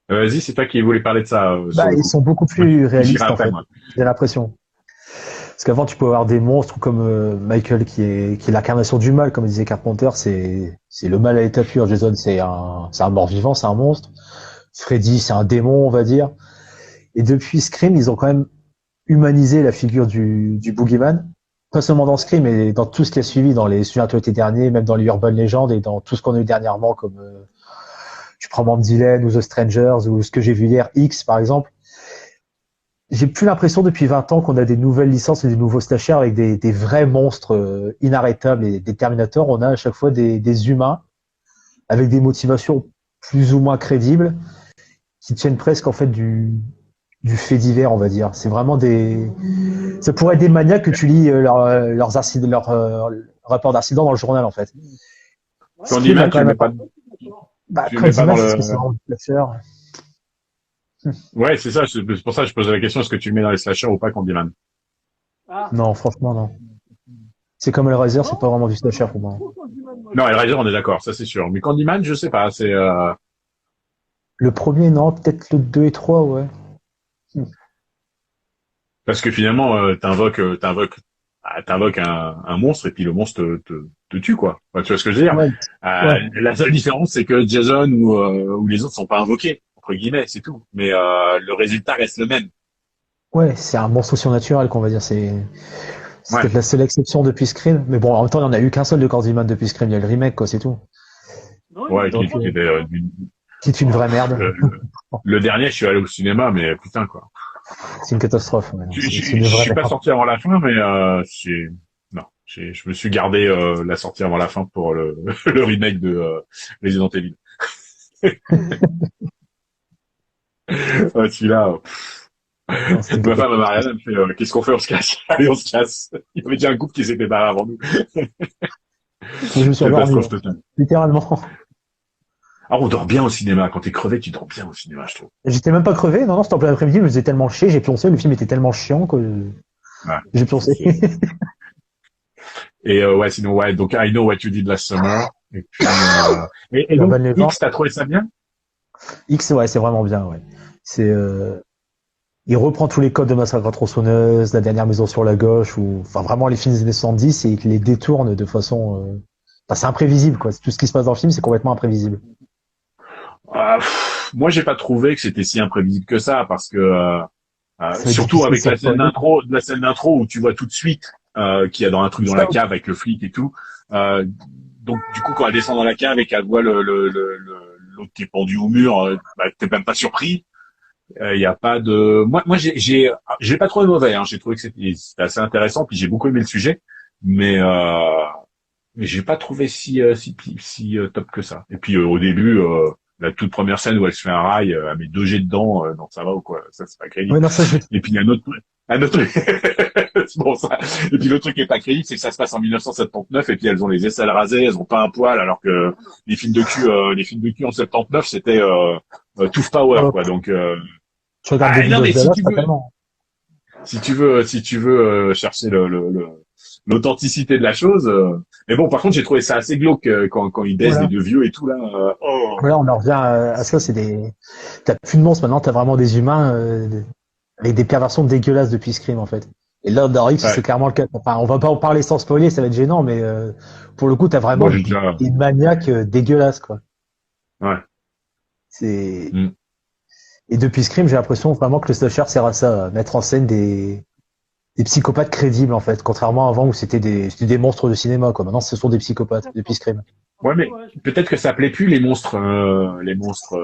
Vas-y, c'est toi qui voulais parler de ça, sur Bah, le ils coup. sont beaucoup plus réalistes, J'irai en après, fait. moi. J'ai l'impression. Parce qu'avant, tu peux avoir des monstres comme Michael qui est l'incarnation du mal, comme disait Carpenter, c'est le mal à l'état pur. Jason, c'est un mort-vivant, c'est un monstre. Freddy, c'est un démon, on va dire. Et depuis Scream, ils ont quand même humanisé la figure du boogeyman. Pas seulement dans Scream, mais dans tout ce qui a suivi, dans les Supernatural derniers, même dans les Urban Legends et dans tout ce qu'on a eu dernièrement, comme tu prends Bob Dylan ou The Strangers ou ce que j'ai vu hier, X par exemple. J'ai plus l'impression depuis 20 ans qu'on a des nouvelles licences et des nouveaux slashers avec des vrais monstres inarrêtables et des Terminators. On a à chaque fois des humains avec des motivations plus ou moins crédibles qui tiennent presque en fait du fait divers, on va dire. C'est vraiment ça pourrait être des maniaques que tu lis leurs accidents, leurs rapports d'accident dans le journal en fait. Candyman, tu le mets pas, Bah, tu le mets pas Candyman, dans c'est le, ce que c'est vraiment du slasher. ouais, c'est ça, c'est pour ça que je posais la question, est-ce que tu le mets dans les slashers ou pas, Candyman? Ah, Non, franchement, non. C'est comme Hellraiser, c'est pas vraiment du slasher pour moi. Non, Hellraiser, on est d'accord, ça c'est sûr. Mais Candyman, je sais pas, Le premier, non, peut-être le 2 et 3, ouais. parce que finalement, t'invoques un monstre et puis le monstre te tue, quoi. Enfin, tu vois ce que je veux dire? Ouais, ouais. La seule différence, c'est que Jason ou les autres sont pas invoqués, entre guillemets, c'est tout. Mais, le résultat reste le même. Ouais, c'est un monstre surnaturel qu'on va dire. C'est Ouais. peut-être la seule exception depuis Scream. Mais bon, en même temps, il n'y en a eu qu'un seul de Candyman depuis Scream. Il y a le remake, quoi, c'est tout. non, Ouais, Donc, qui était, c'est une vraie merde. le dernier, je suis allé au cinéma, mais putain, quoi. C'est une catastrophe. Ouais, non, Je c'est je- une je vraie suis pas merde. sorti avant la fin, mais non, je me suis gardé la sortie avant la fin pour le, le remake de Resident Evil. Ouais, celui-là, Non, c'est une ma femme, catastrophe. Marianne, elle me fait qu'est-ce qu'on fait, on se casse. Allez, on se casse. Il y avait déjà un couple qui s'était barré avant nous. Je me suis endormi, Catastrophe hein. totale. Littéralement. Ah, on dort bien au cinéma. Quand t'es crevé, tu dors bien au cinéma, je trouve. J'étais même pas crevé, non, c'était en plein après-midi, je me faisais tellement chier, j'ai pioncé, le film était tellement chiant que Ouais. j'ai pioncé. Et ouais, sinon, ouais, donc I Know What You Did Last Summer. Et puis, et donc, Urban Legend. X, t'as trouvé ça bien? X, ouais, c'est vraiment bien, ouais. C'est, il reprend tous les codes de Massacre à la tronçonneuse, La dernière maison sur la gauche, ou, enfin, vraiment les films des années 70, et il les détourne de façon, enfin, c'est imprévisible, quoi. Tout ce qui se passe dans le film, c'est complètement imprévisible. Moi, j'ai pas trouvé que c'était si imprévisible que ça, parce que Ça va être surtout difficile avec sur spoiler. la scène d'intro où tu vois tout de suite qu'il y a dans un truc dans la Ça, cave avec le flic et tout. Euh, donc, du coup, quand elle descend dans la cave et qu'elle voit l'autre qui est pendu au mur, bah, t'es même pas surpris. Il y a pas de. Moi, j'ai pas trouvé mauvais. Hein. J'ai trouvé que c'était assez intéressant, puis j'ai beaucoup aimé le sujet, mais mais j'ai pas trouvé si top que ça. Et puis au début, la toute première scène où elle se fait un rail, elle met 2 jets dedans, non ça va ou quoi? Ça c'est pas crédible. ouais, non, ça, Et puis il y a un autre truc. C'est bon ça. Et puis l'autre truc qui est pas crédible, c'est que ça se passe en 1979 et puis elles ont les aisselles rasées, elles ont pas un poil, alors que les films de cul en 79 c'était Tooth Power quoi. Donc tu regardes des non vidéos mais de Dallas, pas tellement. si tu veux chercher l'authenticité de la chose. Mais bon, par contre, j'ai trouvé ça assez glauque quand ils baissent des Voilà. deux vieux et tout là. Oh. Voilà, on en revient à ça, t'as plus de monstres maintenant, t'as vraiment des humains, avec des perversions dégueulasses depuis Scream, en fait. Et là, dans X, Ouais. c'est clairement le cas. Enfin, on va pas en parler sans spoiler, ça va être gênant, mais, pour le coup, t'as Bon, vraiment j'ai déjà. des maniaques dégueulasses, quoi. Ouais. C'est, Mm. et depuis Scream, j'ai l'impression vraiment que le slasher sert à ça, à mettre en scène des psychopathes crédibles, en fait. Contrairement à avant où c'était des monstres de cinéma, quoi. Maintenant, ce sont des psychopathes, depuis Scream. Ouais, mais Ouais, peut-être que ça plaît plus les monstres, les monstres.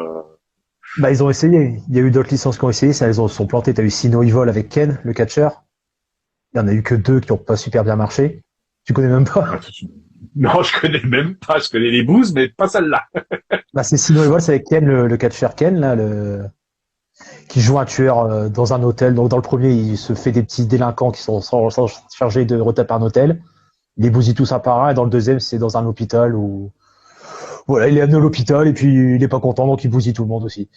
Bah, ils ont essayé. Il y a eu d'autres licences qui ont essayé, ça, se sont plantés. T'as eu Sino Evil avec Ken, le catcheur. Il y en a eu que deux qui ont pas super bien marché. Tu connais même pas? Non, je connais même pas. Je connais les bouses, mais pas celle-là. Bah, c'est Sino Evil, c'est avec Ken, le catcheur Ken, là, qui joue un tueur dans un hôtel. Donc dans le premier, il se fait des petits délinquants qui sont chargés de retaper un hôtel. Il les bousille tous un par un. Et dans le deuxième, c'est dans un hôpital où voilà, il est amené à l'hôpital et puis il est pas content, donc il bousille tout le monde aussi.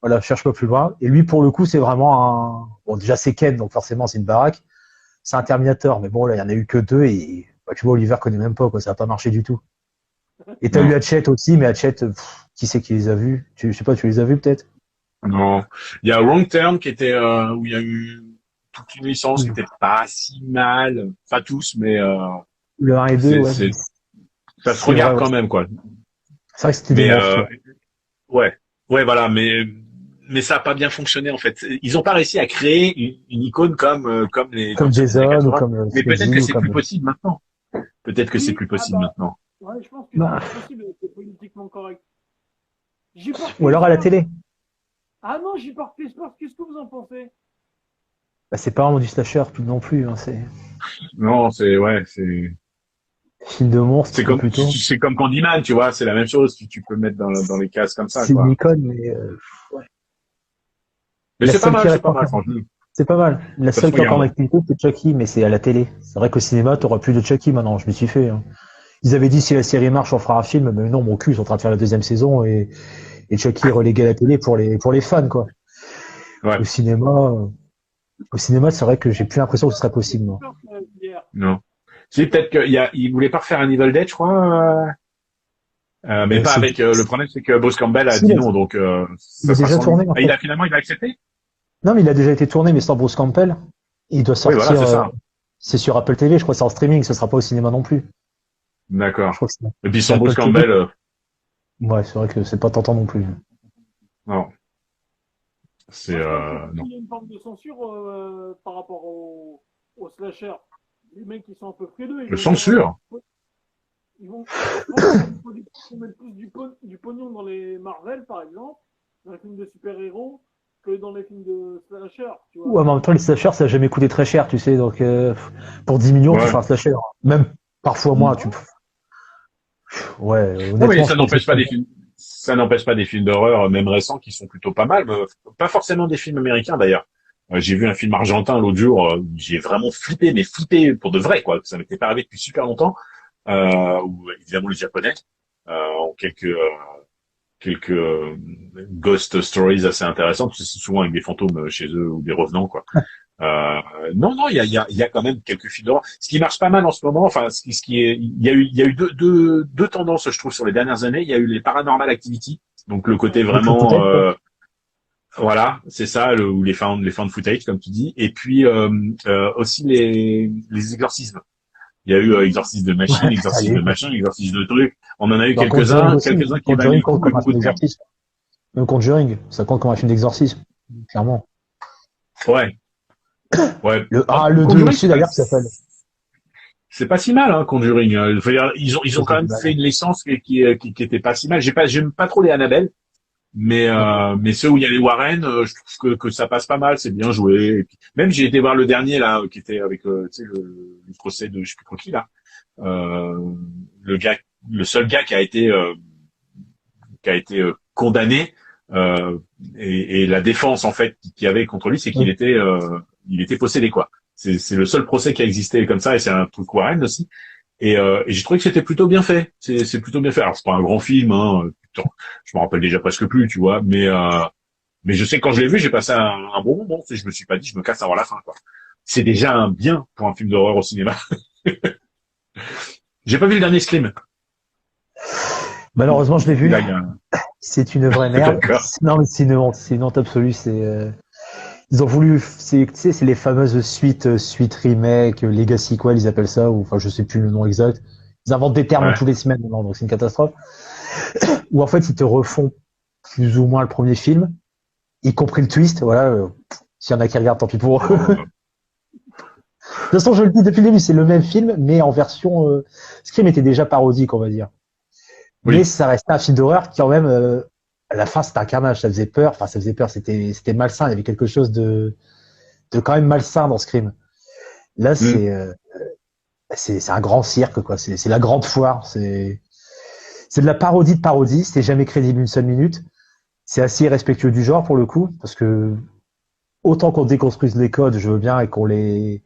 Voilà, je cherche pas plus loin. Et lui, pour le coup, c'est vraiment un. Bon, déjà c'est Ken, donc forcément c'est une baraque. C'est un Terminator, mais bon là, il y en a eu que deux et bah, tu vois, Oliver connaît même pas quoi, ça a pas marché du tout. Et t'as eu Non, Hatchet aussi, mais Hatchet, qui c'est qui les a vus? Je sais pas, tu les as vus peut-être? non. Il y a Wrong Turn qui était où il y a eu toute une licence qui était pas si mal, pas tous, mais Le 1 et 2, c'est ouais. c'est ça se C'est vrai, regarde ouais. quand même quoi. C'est vrai que c'était des Mais monstres, ouais. ouais, ouais, voilà, mais ça a pas bien fonctionné en fait. Ils ont pas réussi à créer une icône comme les dans Comme les années Jason ou 80. comme Mais peut-être que Freddy ou c'est plus comme. possible maintenant. Peut-être que c'est oui, plus ah possible bah, maintenant. ouais, je pense que Bah, c'est possible, c'est politiquement correct. J'y porte ou plus alors à la espoir. télé. Ah non, j'y porte plus espoir. Qu'est-ce que vous en pensez? Bah, c'est pas vraiment du slasher plus non plus, hein, c'est Non, c'est ouais, c'est film de monstre, c'est quoi, comme plutôt. c'est comme Candyman, tu vois, c'est la même chose. Tu peux le mettre dans les cases comme ça, C'est une quoi. icône, mais ouais. Mais La c'est pas seule qui mal, c'est reste pas encore. mal, franchement. C'est pas mal. La Ça se seule qui est encore en regarde. activité, c'est Chucky, mais c'est à la télé. C'est vrai qu'au cinéma, t'auras plus de Chucky maintenant, je me suis fait. Hein. Ils avaient dit si la série marche, on fera un film, mais non, mon cul, ils sont en train de faire la deuxième saison et Chucky est relégué à la télé pour les fans, quoi. Ouais, Au cinéma, euh, au cinéma, c'est vrai que j'ai plus l'impression que ce serait possible, moi. Hier. non. Si peut-être qu'il voulait pas refaire un Evil Dead, je crois. Mais pas C'est, avec. Le problème, c'est que Bruce Campbell a si, dit non, donc il ça a sera déjà sans lui. tourné, en Ah, fait. il a accepté. Non, mais il a déjà été tourné, mais sans Bruce Campbell. Il doit Oui, voilà, sortir, c'est ça. c'est sur Apple TV, je crois, c'est en streaming, ce sera pas au cinéma non plus. Je D'accord. crois que Et puis c'est sans Bruce Apple TV. Campbell, Ouais, c'est vrai que c'est pas tentant non plus. non, c'est Moi, je pense que non. s'il y a une forme de censure par rapport au slasher, les mecs qui sont un peu frileux, ils Le vont dire, censure. je pense que les producteurs mettent plus du pognon dans les Marvel, par exemple, dans les films de super-héros, que dans les films de slasher, tu vois. Ouais, mais en même temps, les slashers, ça a jamais coûté très cher, tu sais, donc pour 10 millions, tu Ouais. fais un slasher. Même parfois moins, Mm. tu. Ouais, Non, mais honnêtement, je crois que c'est pas. ça n'empêche pas des films d'horreur, même récents, qui sont plutôt pas mal. Pas forcément des films américains, d'ailleurs. J'ai vu un film argentin l'autre jour, j'ai vraiment flippé, mais flippé pour de vrai, quoi. Ça m'était pas arrivé depuis super longtemps. Où évidemment les Japonais ont ghost stories assez intéressantes, parce que c'est souvent avec des fantômes chez eux ou des revenants, quoi. Non, il y a quand même quelques films d'horreur. Ce qui marche pas mal en ce moment, enfin, ce qui est, il y a eu deux tendances, je trouve, sur les dernières années. Il y a eu les Paranormal Activity, donc le côté vraiment, voilà, c'est ça, ou les found footage, comme tu dis, et puis aussi les exorcismes. Il y a eu exorcisme de machine, exorcisme de machin, exorcisme de trucs. On en a eu quelques-uns qui valaient beaucoup de termes. Le Conjuring, ça compte comme un film d'exorcisme, clairement. Ouais. Ouais. Le 2 aussi, d'ailleurs, ça s'appelle. C'est pas si mal, hein, Conjuring. Je veux dire, ils ont quand même fait une licence qui était pas si mal. J'aime pas trop les Annabelle, mais ceux où il y a les Warren, je trouve que ça passe pas mal, c'est bien joué. Et puis, même j'ai été voir le dernier là, qui était avec, tu sais, le procès de je sais plus trop qui là. Le seul gars qui a été condamné, et la défense en fait qu'il y avait contre lui, c'est qu'il était possédé, quoi. C'est le seul procès qui a existé comme ça, et c'est un truc Warren aussi. Et j'ai trouvé que c'était plutôt bien fait. C'est plutôt bien fait. Alors c'est pas un grand film, hein. Putain, je me rappelle déjà presque plus, tu vois. Mais je sais que quand je l'ai vu, j'ai passé un bon moment. Tu sais, je me suis pas dit, je me casse avant la fin, quoi. C'est déjà un bien pour un film d'horreur au cinéma. J'ai pas vu le dernier Scream. Malheureusement, je l'ai vu. Là, C'est une vraie merde. Non, mais c'est une honte absolue. Ils ont voulu, tu sais, c'est les fameuses suites remake, legacy sequel, ils appellent ça, ou enfin, je sais plus le nom exact. Ils inventent des termes tous les semaines, non, donc c'est une catastrophe. Ou en fait, ils te refont plus ou moins le premier film, y compris le twist, voilà. S'il y en a qui regardent, tant pis pour eux. De toute façon, je le dis depuis le début, c'est le même film, mais en version, Scream était déjà parodique, on va dire. Oui. Mais ça restait un film d'horreur qui, quand même, à la fin, c'était un carnage, ça faisait peur. Enfin, ça faisait peur, c'était malsain. Il y avait quelque chose de quand même malsain dans Scream. Là, c'est un grand cirque, quoi. C'est la grande foire. C'est de la parodie de parodie. C'est jamais crédible une seule minute. C'est assez respectueux du genre, pour le coup, parce que autant qu'on déconstruise les codes, je veux bien, et qu'on les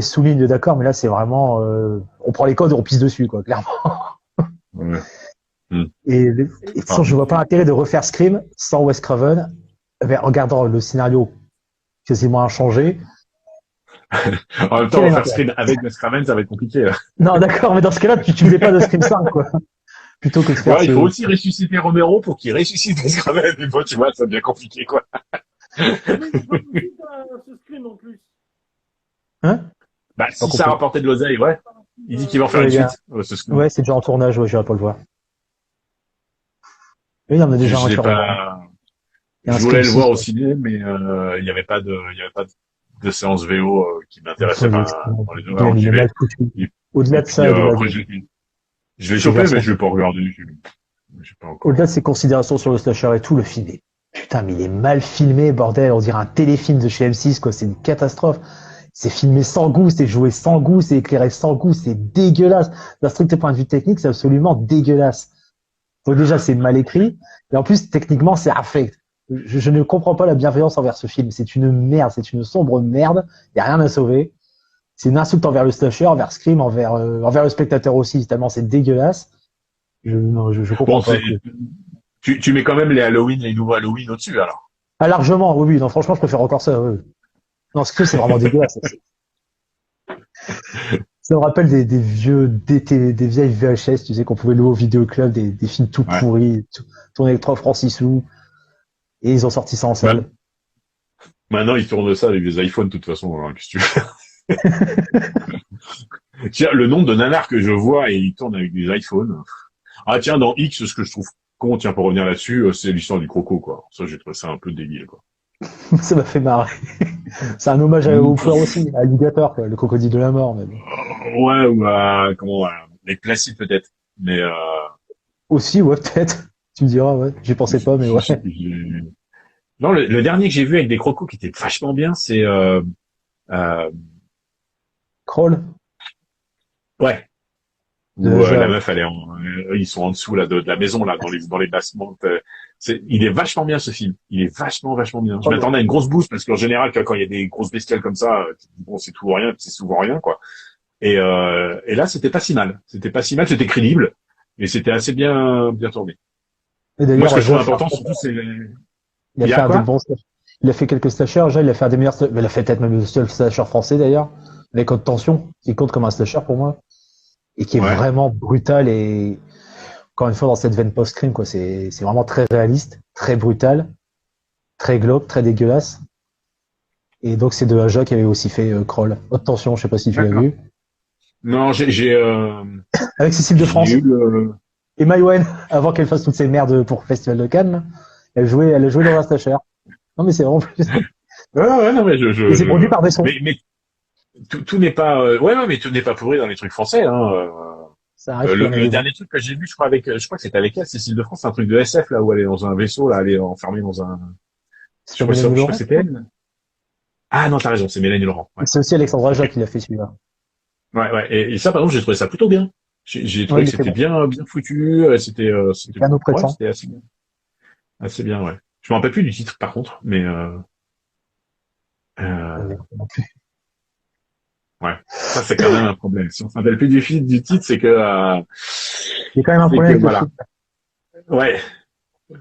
souligne, d'accord, mais là, c'est vraiment, on prend les codes et on pisse dessus, quoi, clairement. Ouais. Et je vois pas l'intérêt de refaire Scream sans Wes Craven, en gardant le scénario quasiment inchangé. En même temps, refaire Scream avec Wes Craven, ça va être compliqué, là. Non, d'accord, mais dans ce cas-là, tu faisais pas de Scream 5, quoi. Plutôt que de faire il faut aussi ressusciter Romero pour qu'il ressuscite Wes Craven. Une fois, tu vois, ça devient compliqué, quoi. Mais c'est pas possible, ce Scream, en plus. Hein? Bah, si ça rapportait de l'oseille, ouais. Il dit qu'il va en faire une suite. Ouais, c'est déjà en tournage, ouais, j'irai pas le voir. Oui, il y en a déjà un Je voulais le voir au ciné, mais il y avait pas de séance VO qui m'intéressait pas dans les deux. Au-delà de ça, je l'ai chopé, mais je l'ai pas regardé. Au-delà de ses considérations sur le slasher et tout, le film est putain, mais il est mal filmé, bordel. On dirait un téléfilm de chez M6, quoi. C'est une catastrophe. C'est filmé sans goût, c'est joué sans goût, c'est éclairé sans goût, c'est dégueulasse. D'un strict point de vue technique, c'est absolument dégueulasse. Donc déjà, c'est mal écrit, et en plus, techniquement, c'est affect. Je ne comprends pas la bienveillance envers ce film. C'est une merde, c'est une sombre merde. Il n'y a rien à sauver. C'est une insulte envers le slasher, envers Scream, envers le spectateur aussi, tellement c'est dégueulasse. Je comprends pas. Tu mets quand même les nouveaux Halloween au-dessus, alors. Ah, largement, oui. Non, franchement, je préfère encore ça. Oui. Non, Scream, c'est vraiment dégueulasse. Ça me rappelle des vieilles VHS, tu sais, qu'on pouvait louer au vidéoclub, des films tout pourris, tournés avec 3 francs 6 sous. Et ils ont sorti ça en salle. Maintenant, ils tournent ça avec des iPhones, de toute façon, hein, qu'est-ce que tu veux. Tiens, le nombre de nanars que je vois et ils tournent avec des iPhones. Ah, tiens, dans X, ce que je trouve con, tiens, pour revenir là-dessus, c'est l'histoire du croco, quoi. Ça, j'ai trouvé ça un peu débile, quoi. Ça m'a fait marrer. C'est un hommage au fleur aussi, à Alligator, quoi, le crocodile de la mort, même. Ouais, ou les classiques, peut-être. Mais, aussi, ouais, peut-être. Tu me diras, ouais. J'y pensais pas, mais ouais. Non, le dernier que j'ai vu avec des crocos qui était vachement bien, c'est Crawl. Ouais. Où la meuf, ils sont en dessous là de la maison là, dans les bassements. Il est vachement bien ce film. Il est vachement bien. Je m'attendais à une grosse bouse parce qu'en général, quand il y a des grosses bestioles comme ça, bon, c'est tout ou rien, c'est souvent rien, quoi. Et là, c'était pas si mal. C'était crédible, et c'était assez bien tourné. Et Moi, d'ailleurs, ce que je trouve Josh, important, surtout, c'est il a il y fait a un des quoi? bons slashers. Il a fait quelques slashers. Déjà, il a fait un des meilleurs. Il a fait peut-être même le seul slasher français d'ailleurs, avec Haute Tension, qui compte comme un slasher pour moi, et qui est Ouais. vraiment brutal et encore une fois dans cette veine post-crime quoi. C'est vraiment très réaliste, très brutal, très glauque, très dégueulasse. Et donc c'est de Aja qui avait aussi fait Crawl. Haute Tension, je sais pas si tu l'as D'accord. vu. Non, Avec Cécile de j'ai France eu le, et Maïwen, avant qu'elle fasse toutes ces merdes pour le Festival de Cannes, là, elle a joué dans un slasher. Non mais c'est vraiment plus. ouais, non, mais Et c'est produit par Besson. mais tout n'est pas, ouais, ouais, mais tout n'est pas pourri dans les trucs français, hein. Ça arrive qu'il y en a Le des bons. dernier truc que j'ai vu, je crois je crois que c'était avec elle, Cécile de France, c'est un truc de SF, là, où elle est dans un vaisseau, là, elle est enfermée dans un, C'est sur Mélanie je crois que Laurent. c'était elle. Ah, non, t'as raison, c'est Mélanie Laurent, ouais. C'est aussi Alexandre Aja Ok. qui l'a fait celui-là. Ouais, ouais. Et ça, par exemple, j'ai trouvé ça plutôt bien. J'ai Ouais, trouvé il que était c'était bon. bien foutu, Bien nous ouais, prétend. c'était assez bien, ouais. Je me rappelle plus du titre, par contre, mais, euh, Non plus. ouais. Ça, c'est quand même un problème. Si on se rappelle plus du titre, Il y a quand même un c'est problème que, avec le voilà. film. Ouais.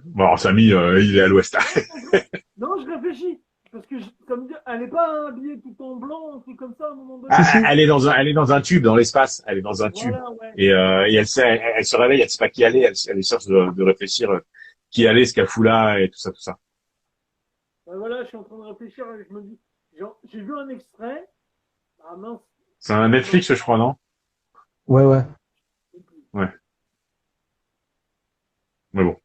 Bon, Samy, il est à l'ouest. Non, je réfléchis. Parce que ça me dit, elle est pas habillée tout en blanc, un truc comme ça à un moment donné. Si, si. Elle est dans un tube dans l'espace. Elle est dans un tube. Voilà, ouais. Et elle se réveille, elle sait pas qui elle est, elle cherche de réfléchir qui elle est, ce qu'elle fout là, et tout ça, tout ça. Ben voilà, je suis en train de réfléchir et je me dis, genre, j'ai vu un extrait. Ah mince. C'est un Netflix, je crois, non? Ouais, ouais. Ouais. Mais bon.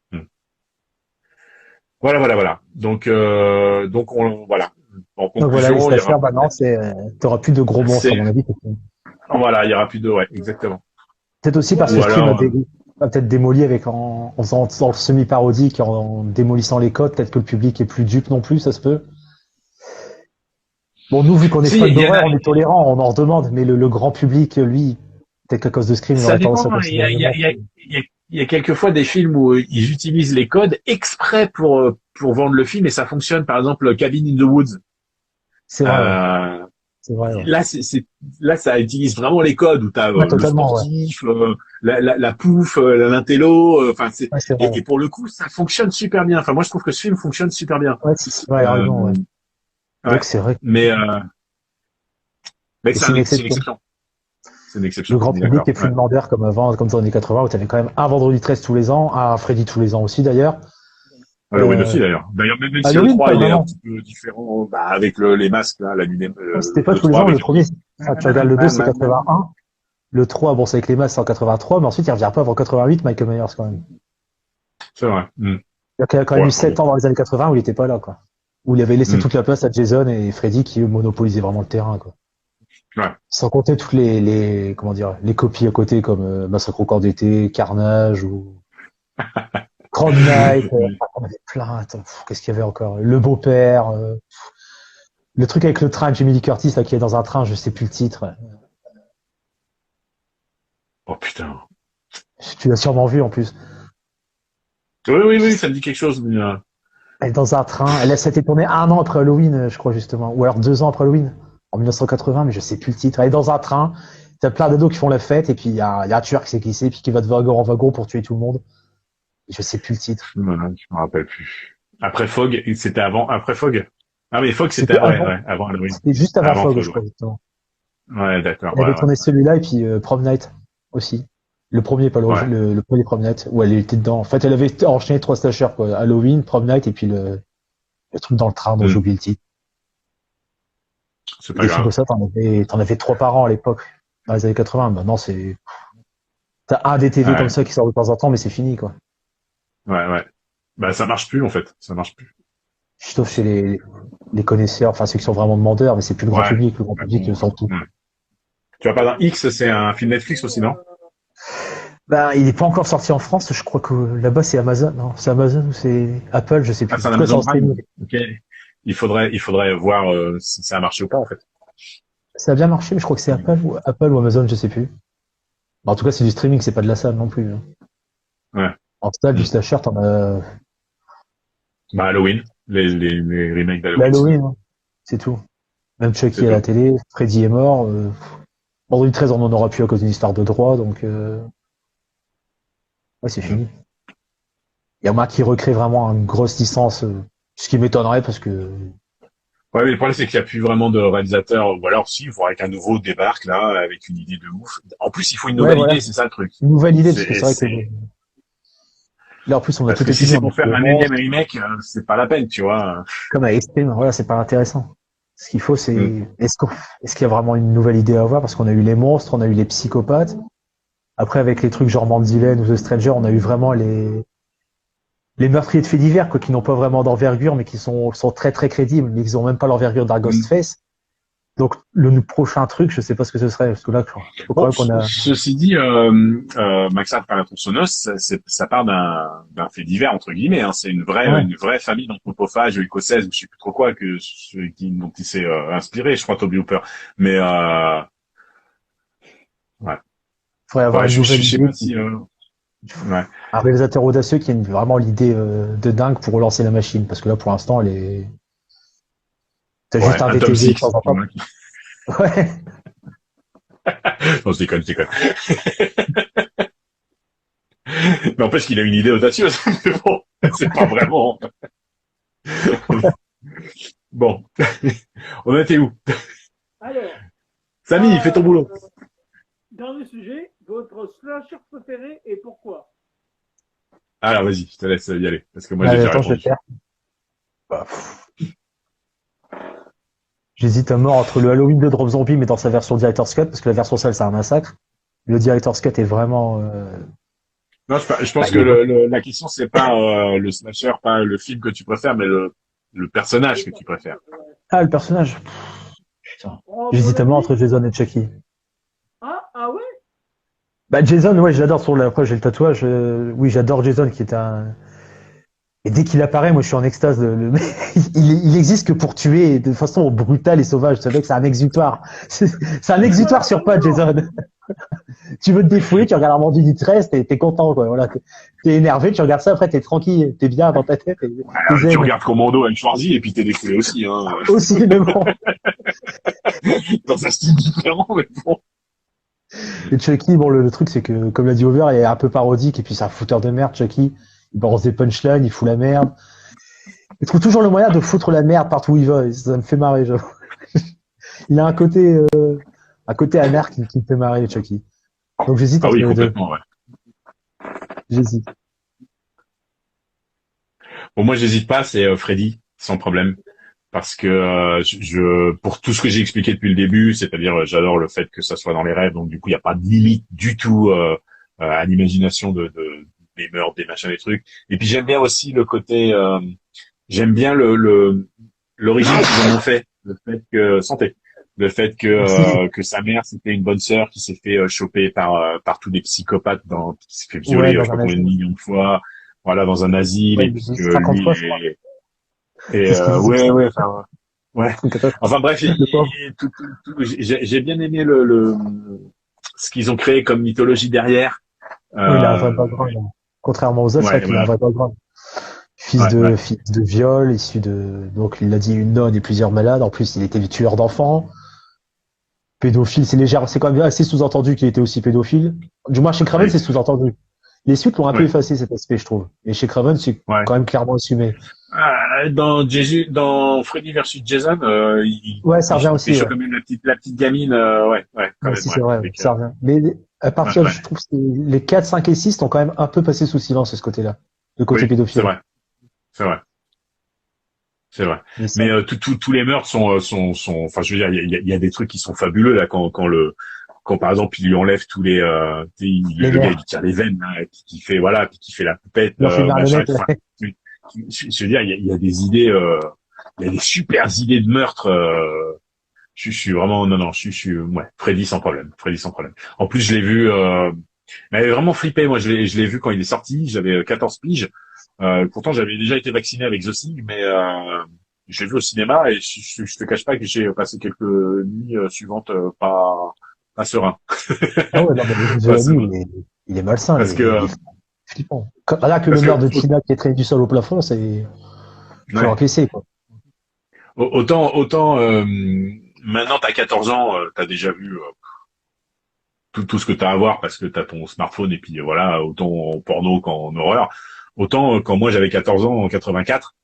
Voilà, voilà, voilà. Donc voilà. En Donc voilà, les conclusion, slashers, bah non, t'auras plus de gros monstres, à c'est, mon avis. C'est fini. voilà, il y aura plus de, ouais, exactement. Peut-être aussi parce Ouais, que Ou Scream alors, a peut-être démoli en faisant en semi-parodique, en démolissant les codes. Peut-être que le public est plus dupe non plus, ça se peut. Bon, nous, vu qu'on est si, fans il y en d'horreur, a, on est tolérant, on en redemande. Mais le grand public, lui, peut-être qu'à cause de Scream, il ça aurait tendance dépend, à hein. considérer les monstres. Il y a quelquefois des films où ils utilisent les codes exprès pour vendre le film et ça fonctionne. Par exemple, Cabin in the Woods. C'est vrai, ouais. Euh, C'est vrai, ouais. là, là, ça utilise vraiment les codes où t'as Ouais, le totalement, ouais. sportif, la pouffe, l'intello. Enfin, Ouais, c'est vrai. et pour le coup, ça fonctionne super bien. Enfin, moi, je trouve que ce film fonctionne super bien. Ouais, c'est vrai, il a Euh, raison, ouais. ouais. Donc c'est vrai. Mais, Et c'est une c'est une exception. exception. C'est une Le exception. grand On est public d'accord. est plus Ouais. demandeur comme avant, comme dans les années 80, où tu avais quand même un vendredi 13 tous les ans, un Freddy tous les ans aussi d'ailleurs. Halloween Euh, aussi d'ailleurs. D'ailleurs, même si le Halloween, 3 pas il est un vraiment. petit peu différent, bah, avec les masques là, la lumière, C'était pas le tous les 3 ans. Le avec. premier, enfin, tu regardes le 2, c'est 81. Le 3, bon, c'est avec les masses, c'est en 83, mais ensuite, il revient pas avant 88, Michael Myers, quand même. C'est vrai. Il y a quand même Ouais, eu enfin, bon. 7 ans dans les années 80 où il était pas là, quoi. Où il avait laissé Hmm. toute la place à Jason et Freddy qui eux, monopolisaient vraiment le terrain, quoi. Ouais. Sans compter toutes comment dire, les copies à côté comme Massacre au corps d'été, Carnage ou Crown Knight. On avait plein. Attends, qu'est-ce qu'il y avait encore? Le beau-père. Le truc avec le train, Jamie Lee Curtis, là, qui est dans un train, je sais plus le titre. Oh putain. Tu l'as sûrement vu en plus. Oui, ça me dit quelque chose. Mais, Elle est dans un train. Ça a été tourné un an après Halloween, je crois, justement. Ou alors 2 ans après Halloween. En 1980, mais je sais plus le titre. Elle est dans un train. T'as plein d'ados qui font la fête, et puis il y a un tueur qui s'est glissé, puis qui va de wagon en wagon pour tuer tout le monde. Et je sais plus le titre. voilà, je me rappelle plus. Après Fog, c'était après Fog. Ah mais Fog C'était c'était avant. avant Halloween. C'était juste avant Avant Fog, Fog, je ouais. crois, justement. Ouais, d'accord. Elle avait tourné celui-là, et puis Prom Night aussi. Le premier, pas Ouais. l'origine, le premier Prom Night, où elle était dedans. En fait, elle avait enchaîné 3 slashers, quoi. Halloween, Prom Night, et puis le truc dans le train dont j'ai Hmm. oublié le titre. C'est Et pas des films comme grave. ça, t'en avais 3 par an à l'époque, dans les années 80. Maintenant, t'as un des TV comme Ouais, ça qui sort de temps en temps, mais c'est fini, quoi. ouais. Bah ça marche plus en fait. Ça marche plus. Sauf chez les connaisseurs, enfin, ceux qui sont vraiment demandeurs, mais c'est plus le grand Ouais. public. Le grand Ouais, public, bon, sent tout. ouais. Tu vois pas dans X, c'est un film Netflix aussi, non? Ben, il est pas encore sorti en France. Je crois que là-bas, c'est Amazon. Non, c'est Amazon ou c'est Apple, je sais Ah, plus. c'est En un tout cas, c'est Amazon en Prime. streaming. Ok. Il faudrait voir si ça a marché ou pas en fait. Ça a bien marché, mais je crois que c'est Apple ou Amazon, je sais plus. En tout cas, c'est du streaming, c'est pas de la salle non plus, hein. Ouais. En salle, du Hmm. slasher, t'en as Bah Halloween, les remakes d'Halloween, c'est tout. l'Halloween, hein. C'est tout. Même C'est Chucky à la tout. télé, Freddy est mort. Vendredi 13, on en aura plus à cause d'une histoire de droit, donc ouais, c'est Hmm. fini. y a moins qui recrée vraiment une grosse licence, ce qui m'étonnerait parce que Ouais, mais le problème, c'est qu'il n'y a plus vraiment de réalisateur, ou alors si, il faudrait qu'un nouveau débarque, là, avec une idée de ouf. En plus, il faut une ouais, nouvelle voilà, idée, c'est ça le truc. une nouvelle idée parce que c'est vrai que C'est, là en plus on a parce tout que si étudié, c'est on a pour faire fait un monstre, énième remake, c'est pas la peine, tu vois. comme avec Extreme, voilà, c'est pas intéressant. Ce qu'il faut, Hmm. c'est est-ce qu'il y a vraiment une nouvelle idée à avoir parce qu'on a eu les monstres, on a eu les psychopathes. Après, avec les trucs genre Mandyland ou The Stranger, on a eu vraiment les meurtriers de faits divers, quoi, qui n'ont pas vraiment d'envergure, mais qui sont très très crédibles, mais ils ont même pas l'envergure d'un Hmm. Ghostface. Donc, le prochain truc, je sais pas ce que ce serait, parce que là, je crois quand Bon, même qu'on a, ceci dit, Maxa par la tronçonneuse, ça part d'un fait divers entre guillemets. Hein. C'est ouais. une vraie famille d'anthropophages écossaise ou je sais plus trop quoi dont il s'est inspiré. Je crois Toby Hooper. Mais ouais, Faudrait avoir ouais, une je nouvelle sais idée, pas si ouais, un réalisateur audacieux qui ait vraiment l'idée, de dingue pour relancer la machine, parce que là, pour l'instant, t'as juste ouais, un un tome VTV de 6. temps en temps. Ouais. Non, je déconne, je déconne. N'empêche qu'il a une idée audacieuse. Mais bon, c'est pas vraiment. Bon, on était où? Alors, Samy, fais ton boulot. dernier sujet, votre slasher préféré et pourquoi? Alors vas-y, je te laisse y aller parce que moi j'ai Allez, déjà attends, je vais le répondu. faire. J'hésite à mort entre le Halloween de Drop Zombie, mais dans sa version Director's Cut, parce que la version sale, c'est un massacre. Le Director's Cut est vraiment, Non, je bah, pense il que est bon. la question c'est pas le slasher, pas le film que tu préfères, mais le personnage que tu préfères. Ah, le personnage. Putain. Oh, mon J'hésite à mort avis. entre Jason et Chucky. Ah ouais? Bah, Jason, ouais, je l'adore sur après, j'ai le tatouage. Oui, j'adore Jason, qui est un, et dès qu'il apparaît, moi, je suis en extase. Il existe que pour tuer de façon brutale et sauvage. Ce mec, c'est un exutoire. C'est un exutoire sur pattes, Jason. Tu veux te défouler, tu regardes Armand du 13, t'es content, quoi. Voilà. T'es énervé, tu regardes ça, après, t'es tranquille, t'es bien dans ta tête, t'es Tu zen. regardes Commando avec Schwarzy et puis t'es découlé aussi, hein, Aussi, mais bon. dans un style différent, mais bon. Et Chucky, bon, le truc, c'est que, comme l'a dit Over, il est un peu parodique, et puis c'est un fouteur de merde, Chucky. Il balance des punchlines, il fout la merde. Il trouve toujours le moyen de foutre la merde partout où il va, et ça me fait marrer, j'avoue. Il a un côté amer qui me fait marrer, Chucky. Donc j'hésite Ah entre oui, les deux. complètement, ouais. J'hésite. Bon, moi j'hésite pas, c'est Freddy, sans problème. Parce que pour tout ce que j'ai expliqué depuis le début, c'est-à-dire j'adore le fait que ça soit dans les rêves, donc du coup il n'y a pas de limite du tout à l'imagination des meurtres, des machins, des trucs. Et puis j'aime bien aussi le côté, j'aime bien l'origine qu'ils en ont fait, le fait que santé, le fait Merci. que sa mère c'était une bonne sœur qui s'est fait choper par tous des psychopathes, qui s'est fait Ouais, violer je dans sais pas un combien de asile. millions de fois, voilà dans un asile Ouais, et puis que 50 lui fois, je crois. et C'est ce qu'il disait. ouais ouais enfin ouais. C'est une catastrophe. Enfin bref, Le pauvre. j'ai bien aimé ce qu'ils ont créé comme mythologie derrière. Oui, il a un vrai Euh, background, hein. Contrairement aux autres, c'est ouais, vrai qu'il a un voilà. vrai background. Ouais, ouais. Fils de viol, issu de, donc il a dit une nonne et plusieurs malades. En plus, il était tueur d'enfants. Pédophile, c'est légère, c'est quand même assez sous-entendu qu'il était aussi pédophile. Du moins, chez Craven, Oui, c'est sous-entendu. Les suites l'ont un peu ouais, effacé, cet aspect, je trouve. Et chez Craven, c'est ouais. quand même clairement assumé. Dans Freddy versus Jason, Ouais, ça revient il aussi, pécho ouais. quand même la petite gamine, ouais, ouais, quand Ouais, même, si, ouais. c'est vrai, Avec, ça revient. Mais à ouais, partir, ouais. je trouve que les 4, 5 et 6 ont quand même un peu passé sous silence, de ce côté-là. Le côté Oui, c'est pédophile. vrai, c'est vrai, c'est vrai. Mais ça, Mais tous les meurtres enfin, je veux dire, il y a des trucs qui sont fabuleux là quand par exemple il lui enlève tous les, tu sais, les le gars il mères. lui tire les veines, là, qui fait voilà, puis qui fait la poupette, Il leur fait une machin, marionnette, enfin, ouais. je veux dire, il y a des idées, il y a des super idées de meurtre. Je suis vraiment non, ouais, Freddy sans problème, Freddy sans problème. En plus, je l'ai vu, m'avait vraiment flippé. Moi, je l'ai vu quand il est sorti. J'avais 14 piges. Pourtant, j'avais déjà été vacciné avec The Thing, mais je l'ai vu au cinéma et je te cache pas que j'ai passé quelques nuits suivantes pas serein, Ah ouais, non, mais le pas visual, serein, il est malsain, parce que il est flippant. Là, que le parce que meurtre de Tina qui est traîné du sol au plafond, c'est, faut ouais, encaisser, quoi. autant maintenant t'as 14 ans, t'as déjà vu tout ce que t'as à voir parce que t'as ton smartphone et puis voilà, autant en porno qu'en horreur. Autant quand moi j'avais 14 ans en 84,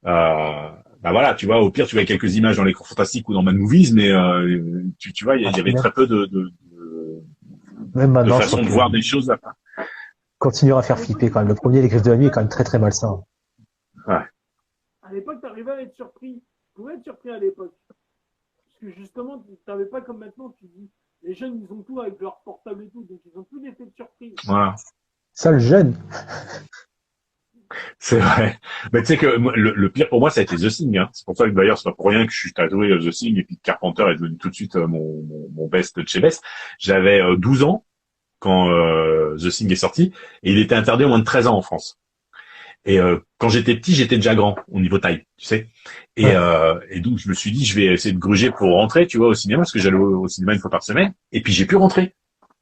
bah voilà, tu vois, au pire tu vois quelques images dans l'écran fantastique ou dans Mad Movies, mais tu vois, il y avait très peu Même de maintenant, je façon crois de que voir des choses. continuera à faire flipper quand même. Le premier, Les Griffes de la Nuit, est quand même très très malsain. Ouais. À l'époque, t'arrivais à être surpris. Tu pouvais être surpris à l'époque. Parce que justement, t'avais pas comme maintenant, tu dis, les jeunes, ils ont tout avec leur portable et tout, donc ils ont plus d'effet de surprise. Voilà. Ça, le jeune. C'est vrai. Mais tu sais que le pire pour moi, ça a été The Thing. Hein. C'est pour ça que d'ailleurs, c'est pas pour rien que je suis tatoué The Thing et puis Carpenter est devenu tout de suite mon best de chez best. J'avais 12 ans quand The Thing est sorti et il était interdit au moins de 13 ans en France. Et quand j'étais petit, j'étais déjà grand au niveau taille, tu sais. Et donc je me suis dit, je vais essayer de gruger pour rentrer, tu vois, au cinéma parce que j'allais au cinéma une fois par semaine. Et puis j'ai pu rentrer.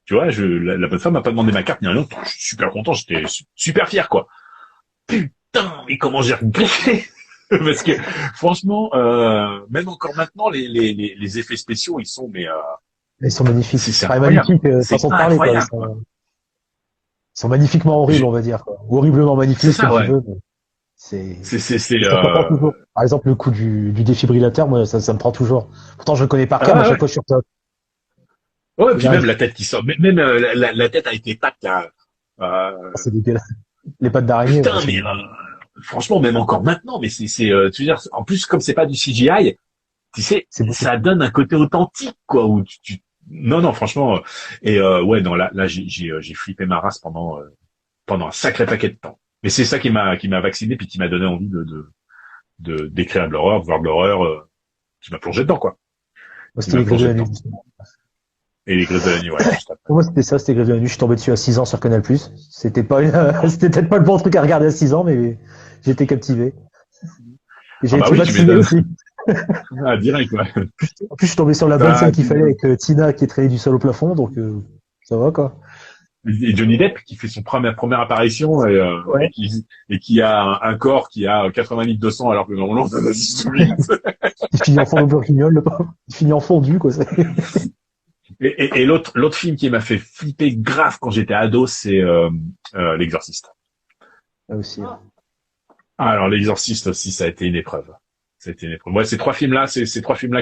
Tu vois, la bonne femme m'a pas demandé ma carte ni rien. Je suis super content, j'étais super fier quoi. Putain, mais comment j'ai regretté parce que franchement, même encore maintenant, les effets spéciaux, ils sont Ils sont magnifiques. c'est Magnifique, c'est façon de parler, quoi. incroyable. Ils sont magnifiquement horribles, on va dire, quoi. Horriblement magnifiques, C'est ce ça, que ouais. tu veux. Mais c'est, C'est ça me prend toujours. Par exemple, le coup du défibrillateur, moi, ça me prend toujours. Pourtant, je le connais par cœur, mais à ouais. chaque fois, je suis top. Ouais, puis J'arrive. même la tête qui sort, même la tête avec les pattes là. C'est dégueulasse. Les pattes d'araignée, Putain, ouais, mais franchement, même encore maintenant, mais tu veux dire, en plus comme c'est pas du CGI, tu sais, c'est beaucoup. ça donne un côté authentique quoi. Où non, franchement, ouais, non, là, j'ai flippé ma race pendant un sacré paquet de temps. Mais c'est ça qui m'a vacciné puis qui m'a donné envie d'écrire de l'horreur, de voir de l'horreur, qui m'a plongé dedans quoi. Moi, c'était Les Griffes de la Nuit. Et les Griffes de la Nuit, ouais. Pour moi, c'était ça, c'était Griffes de la Nuit. Je suis tombé dessus à 6 ans sur Canal+. C'était pas c'était peut-être pas le bon truc à regarder à 6 ans, mais j'étais captivé. Et j'ai été oui, tu vacciné m'étonnes. aussi. Ah, direct, ouais. En plus, je suis tombé sur la bonne scène qu'il fallait avec Tina qui est traînée du sol au plafond, donc ça va quoi. Et Johnny Depp qui fait son première apparition Ouais. et qui a un corps qui a 80 litres de sang alors que normalement ça va Il finit en fond de bourguignol, le pauvre. Il finit en fondu, quoi. Et l'autre film qui m'a fait flipper grave quand j'étais ado, c'est L'Exorciste. Ah, aussi. Ah, alors L'Exorciste aussi, ça a été une épreuve. Ça a été une épreuve. Ouais, ces trois films-là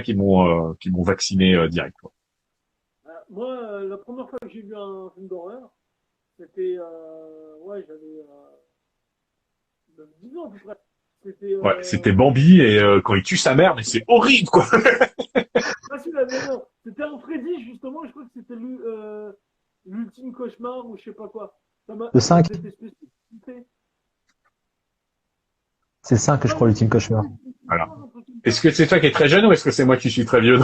qui m'ont vacciné direct. Quoi. Moi, la première fois que j'ai vu un film d'horreur, c'était, ouais, j'avais 10 ans à peu près. Ouais, c'était Bambi et quand il tue sa mère, mais c'est horrible quoi. Ah, celui-là, non. C'était un Freddy, justement, je crois que c'était l'ultime cauchemar ou je sais pas quoi. Le 5. C'était spécifique. C'est le 5 que je crois, l'ultime cauchemar. Voilà. Est-ce que c'est toi qui es très jeune ou est-ce que c'est moi qui suis très vieux?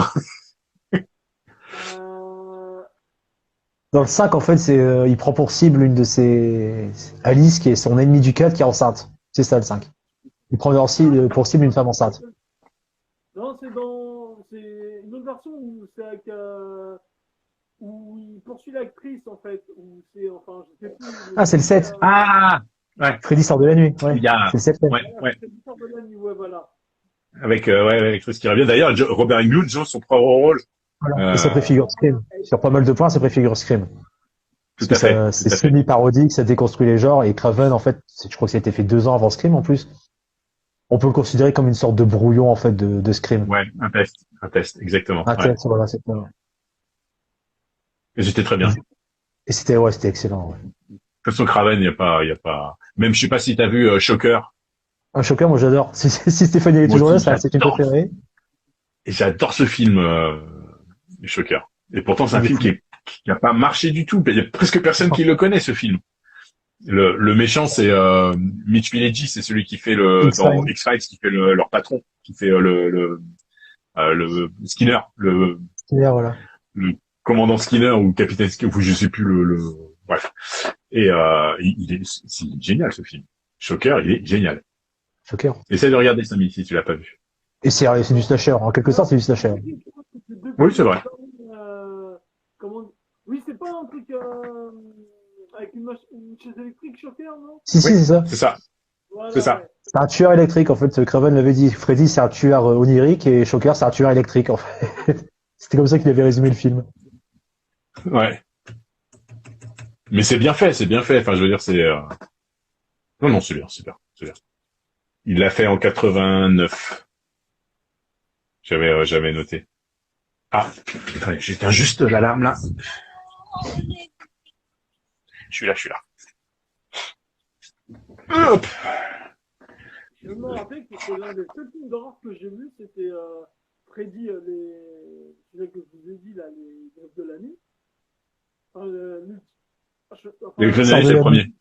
Dans le 5, en fait, il prend pour cible une de ses Alice, qui est son ennemie du 4, qui est enceinte. C'est ça, le 5. Il prend pour cible une femme enceinte. Non, c'est une autre version où c'est avec, où il poursuit l'actrice, en fait, où c'est, enfin, je sais plus. Ah, c'est le 7. Ah! Ouais. Freddy sort de la nuit. Ouais. Il y a... C'est le 7. Ouais. Freddy sort de la nuit, ouais, voilà. Avec l'actrice qui revient. D'ailleurs, Robert Englund joue son propre rôle. Voilà. Et ça préfigure Scream. Sur pas mal de points, ça préfigure Scream. Tout à fait. C'est semi-parodique, ça déconstruit les genres, et Craven, en fait, je crois que ça a été fait 2 ans avant Scream, en plus. On peut le considérer comme une sorte de brouillon, en fait, de Scream. Ouais, un test, exactement. Un test, voilà, c'est ça. Et j'étais très bien. Et c'était excellent, ouais. De toute façon, Craven, il y a pas, même je sais pas si t'as vu Shocker. Un Shocker, moi j'adore. Si Stéphanie est toujours là, c'est une préférée. Et j'adore ce film, Shocker. Et pourtant, c'est un film qui a pas marché du tout. Il y a presque personne qui le connaît, ce film. Le méchant, c'est Mitch Pileggi, c'est celui qui fait dans X-Files, qui fait leur patron, qui fait le Skinner, Skinner, voilà. Le commandant Skinner ou capitaine Skinner, ou je sais plus bref. Et c'est génial ce film. Shocker, il est génial. Shocker. Essaye de regarder Samy si tu l'as pas vu. Et c'est du slasher, en quelque sorte, c'est du slasher. Oui, c'est vrai. Oui, c'est pas un truc avec une chaise électrique, Shocker, non? Si, c'est ça. C'est ça. Voilà, c'est ça. Ouais. C'est un tueur électrique, en fait. Craven l'avait dit. Freddy, c'est un tueur onirique, et Shocker, c'est un tueur électrique, en fait. C'était comme ça qu'il avait résumé le film. Ouais. Mais c'est bien fait. Enfin, je veux dire, Non, non, c'est bien, c'est bien, c'est bien. Il l'a fait en 89. J'avais noté. Ah, attendez, j'éteins juste l'alarme là. Je suis là. Hop. Je me rappelle que c'est l'un des seuls films d'horreur que j'ai vu, c'était Freddy, celui que je vous ai dit, là, les Griffes de la nuit. Enfin, Les Griffes de Sort la nuit, de c'est le la premier.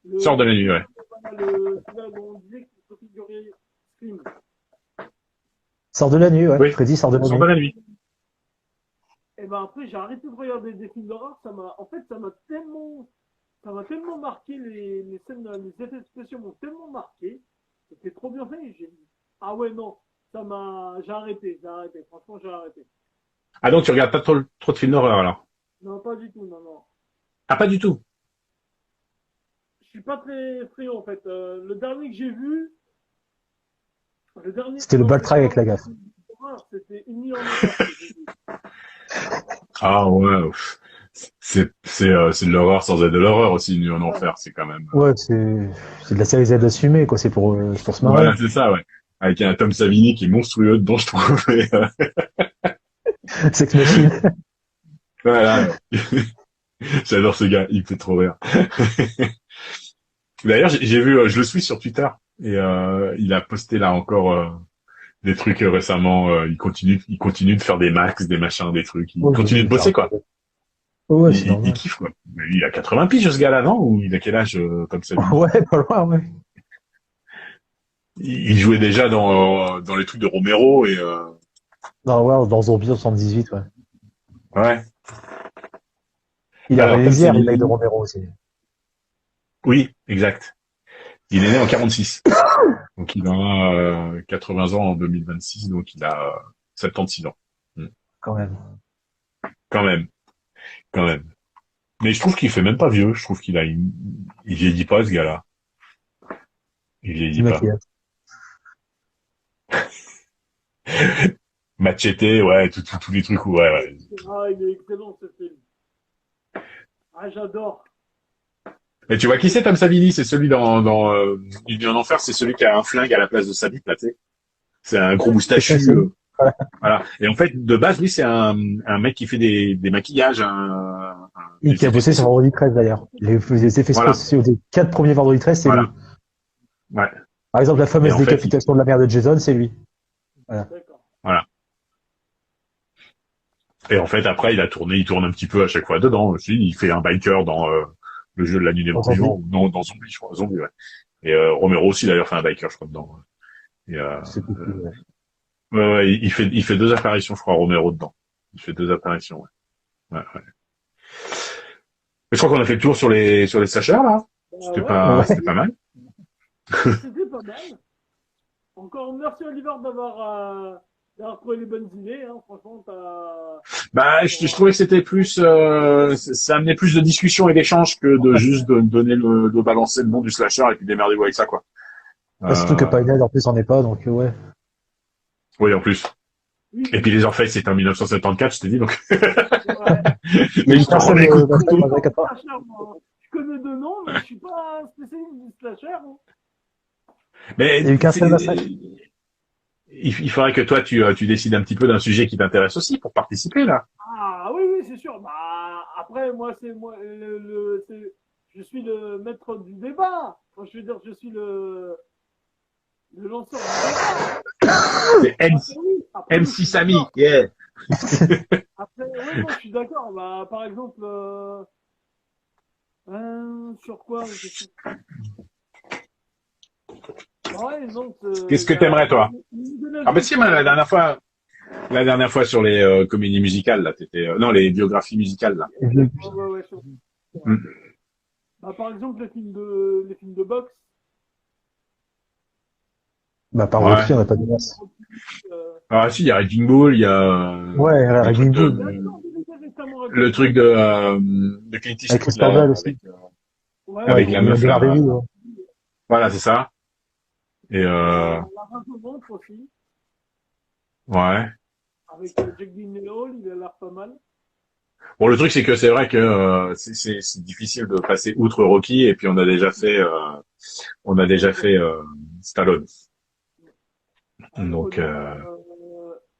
le, Sort de la nuit, ouais. celui-là dont on disait qu'il faut figurer Scream. Sort de la nuit, ouais. Oui. Freddy sort de la Sort nuit. de la nuit. Et ben après, j'ai arrêté de regarder des films d'horreur, ça m'a tellement marqué, les scènes, les effets spéciaux m'ont tellement marqué, c'était trop bien fait, j'ai dit, ah ouais, non, j'ai arrêté, franchement, j'ai arrêté. Ah donc tu regardes pas trop de films d'horreur alors? Non, pas du tout, non, non. Ah pas du tout. Je suis pas très friand, en fait. Le dernier que j'ai vu, C'était le Baltringue avec la gaffe. C'était Une nuit en enfer que j'ai vu. Ah ouais. C'est de l'horreur sans être de l'horreur aussi, Nuit en enfer, c'est quand même. Ouais, c'est de la série Z assumée, quoi. C'est pour se marrer. Voilà, c'est ça, ouais. Avec un Tom Savini qui est monstrueux dedans, je trouve. Et, Sex Machine. voilà. J'adore ce gars, il me fait trop rire. D'ailleurs, j'ai vu, je le suis sur Twitter et il a posté là encore des trucs récemment. Il continue de faire des max, des machins, des trucs. Il continue de bosser quoi. Ouais, c'est normal. Il kiffe quoi. Mais il a 80 piges ce gars-là, non? Ou il a quel âge comme ça? Ouais, pas loin, ouais. Il jouait déjà dans les trucs de Romero et Non, ouais, dans Zombie 78, ouais. ouais. Il a Alors, réalisé comme un c'est remake de Romero aussi. Oui, exact. Il est né en 46. Donc il a 80 ans en 2026, donc il a 76 ans. Quand même. Quand même, quand même. Mais je trouve qu'il fait même pas vieux. Je trouve il vieillit pas ce gars-là. Il Petit vieillit pas. maquillage. Machete, ouais, tous les trucs, ouais, ouais. Ah, il est excellent ce film. Ah, j'adore. Mais tu vois qui c'est Tom Savini? C'est celui dans Une nuit en enfer, c'est celui qui a un flingue à la place de sa bite, là, tu sais. C'est un gros moustachu. Voilà. Et en fait, de base, lui, c'est un mec qui fait des maquillages, Et qui a bossé sur Vendredi 13 d'ailleurs. Les effets spéciaux des 4 premiers Vendredi 13, c'est lui. Ouais. Par exemple, la fameuse Et en fait, décapitation de la mère de Jason, c'est lui. Voilà. D'accord. Voilà. Et en fait, après, il tourne un petit peu à chaque fois dedans aussi. Il fait un biker dans le jeu de la nuit des morts vivants. Non, dans Zombie, je crois. Zombie, ouais. Et Romero aussi, d'ailleurs, fait un biker, je crois, dedans. Et, C'est beaucoup, ouais. ouais, il fait 2 apparitions, je crois, Romero dedans. Il fait 2 apparitions, ouais. Ouais. Mais je crois qu'on a fait le tour sur les slashers, là. C'était pas mal. C'était pas mal. Encore merci Oliver d'avoir trouvé les bonnes idées. Hein. Franchement, Bah, je trouvais que c'était plus, ça amenait plus de discussion et d'échanges que de juste de donner de balancer le nom du slasher et puis démerdez-vous avec ça, quoi. Surtout que Pinhead, en plus, en est pas, donc ouais. Oui, en plus. oui. Et puis les Orpheus, c'était en 1974, je t'ai dit, donc. Ouais. Mais je t'en remets coup de couteau. Je connais deux noms, mais je suis pas spécialiste du slasher. Hein. Mais il y a eu qu'un seul massacre. Il faudrait que toi, tu décides un petit peu d'un sujet qui t'intéresse aussi pour participer, là. Ah oui, c'est sûr. Bah, après, moi, je suis le maître du débat. Enfin, je veux dire, je suis le lanceur du débat. C'est MC Samy, yeah. Après, ouais, non, je suis d'accord. Bah, par exemple, sur quoi ouais, donc, Qu'est-ce que t'aimerais, toi? Ah bah si, moi, la dernière fois sur les comédies musicales, là, non, les biographies musicales, là. Ouais, bah, par exemple, les films de boxe. Bah, par Rocky, on n'a pas de masse. Ah si, il y a Raging Bull, il y a... Ouais, Raging Bull. Le truc de Clint Eastwood, avec Christophe Bell aussi. Avec la meuf, là. Ouais. Voilà, c'est ça. Et La rage au ventre aussi. Ouais. Avec Jack Gyllenhaal, il a l'air pas mal. Bon, le truc, c'est que c'est vrai que c'est difficile de passer outre Rocky, et puis on a déjà fait on a déjà fait Stallone. Donc,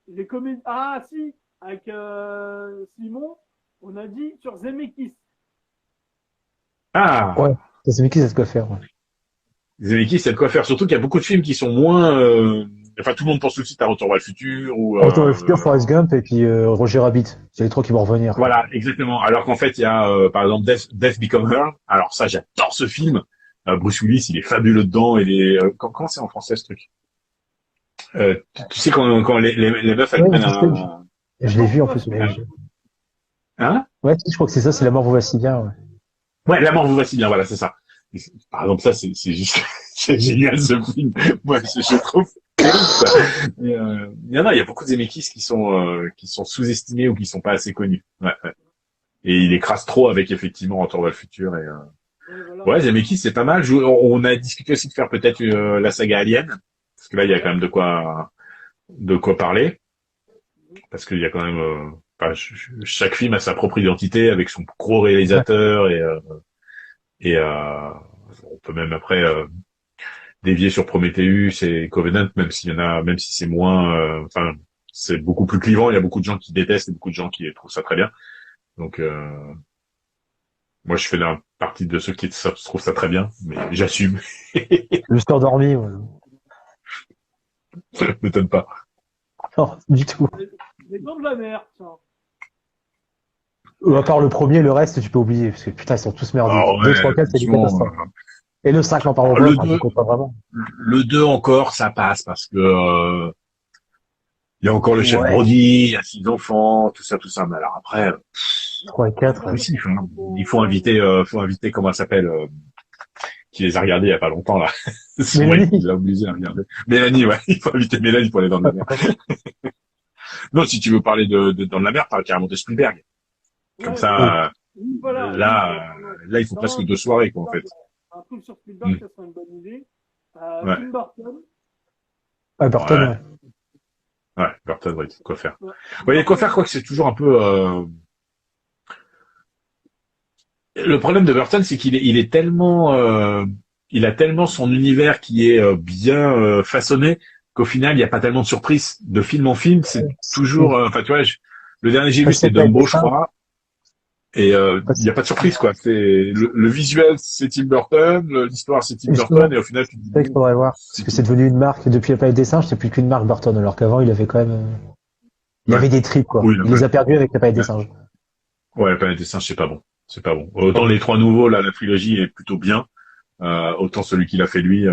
les comédies. Ah, si, avec Simon, on a dit sur Zemeckis. ah, Ouais. Ça, c'est qui, ça se quoi faire. Ouais. Zemeckis, c'est de quoi faire. Surtout qu'il y a beaucoup de films qui sont moins. Enfin, tout le monde pense tout de suite à Retour vers le futur ou. Retour vers le futur, Forrest Gump et puis Roger Rabbit. C'est les trois qui vont revenir. Voilà, exactement. Alors qu'en fait, il y a par exemple Death Become Her. Alors ça, j'adore ce film. Bruce Willis, il est fabuleux dedans. Il est comment c'est en français ce truc tu sais quand les meufs elles Ouais, prennent je sais. Je l'ai vu en plus. Mais... hein Ouais, je crois que c'est ça, c'est La mort vous va si bien. Ouais. ouais, La mort vous voici bien. Voilà, c'est ça. Par exemple, ça, c'est juste c'est génial ce film. Moi, je trouve. Il y en a, il y a beaucoup de Zemeckis qui sont sous-estimés ou qui sont pas assez connus. Ouais, ouais. Et il écrase trop avec effectivement Retour vers le futur et Voilà. ouais, Zemeckis c'est pas mal. On a discuté aussi de faire peut-être la saga Alien parce que là il y a quand même de quoi parler parce qu'il y a quand même enfin, chaque film a sa propre identité avec son gros réalisateur et on peut même après dévier sur Prometheus et Covenant même s'il y en a même si c'est moins enfin c'est beaucoup plus clivant, il y a beaucoup de gens qui détestent et beaucoup de gens qui trouvent ça très bien. Donc moi je fais partie de ceux qui trouvent ça très bien, mais j'assume. Juste endormi. Ouais. Ça m'étonne pas. Non, du tout. Les dents de la mer, tiens. À part le premier, le reste, tu peux oublier. Parce que putain, ils sont tous merdiques. Ah ouais, 2, 3, 4, c'est des franchement, catastrophes. Et le 5, n'en parlons le pas, enfin, 2, je compte pas vraiment. le 2 encore, ça passe parce que il y a encore le chef Ouais. Brody, il y a 6 enfants, tout ça. Mais alors après, 3 et 4. aussi, hein. Il faut inviter comment elle s'appelle, qui les a regardés il y a pas longtemps là. C'est vrai Mélanie. qu'il l'a obligé à regarder. Mélanie, ouais, il faut inviter Mélanie pour aller dans la mer. Non, si tu veux parler de dans la mer, parle carrément de Spielberg. Comme Ouais, ça, voilà. là, il faut presque 2 soirées quoi en fait. Un truc sur Spielberg, Mm. ça serait une bonne idée. Ouais. Tim Burton. Ouais, Burton, Ouais. ouais. Ouais, Burton, ouais, quoi faire. Ouais. Ouais, il y a quoi faire, quoi que c'est toujours un peu. Le problème de Burton, c'est il est tellement, il a tellement son univers qui est bien façonné qu'au final, il n'y a pas tellement de surprises. De film en film, c'est toujours. Enfin, tu vois, le dernier que j'ai vu, c'était Dumbo, je crois. Et il n'y a pas de surprise, quoi. C'est le visuel, c'est Tim Burton, l'histoire, c'est Tim Burton, et au final, tu te dis, C'est ça qu'il faudrait voir. Parce que c'est devenu une marque. Depuis la planète des singes, c'est plus qu'une marque Burton. Alors qu'avant, il avait quand même. Il Ouais. avait des tripes, quoi. Oui, Il les a perdus avec la planète des singes. ouais, la planète des singes, c'est pas bon. C'est pas bon. Autant les 3 nouveaux, là, la trilogie est plutôt bien. Autant celui qu'il a fait lui,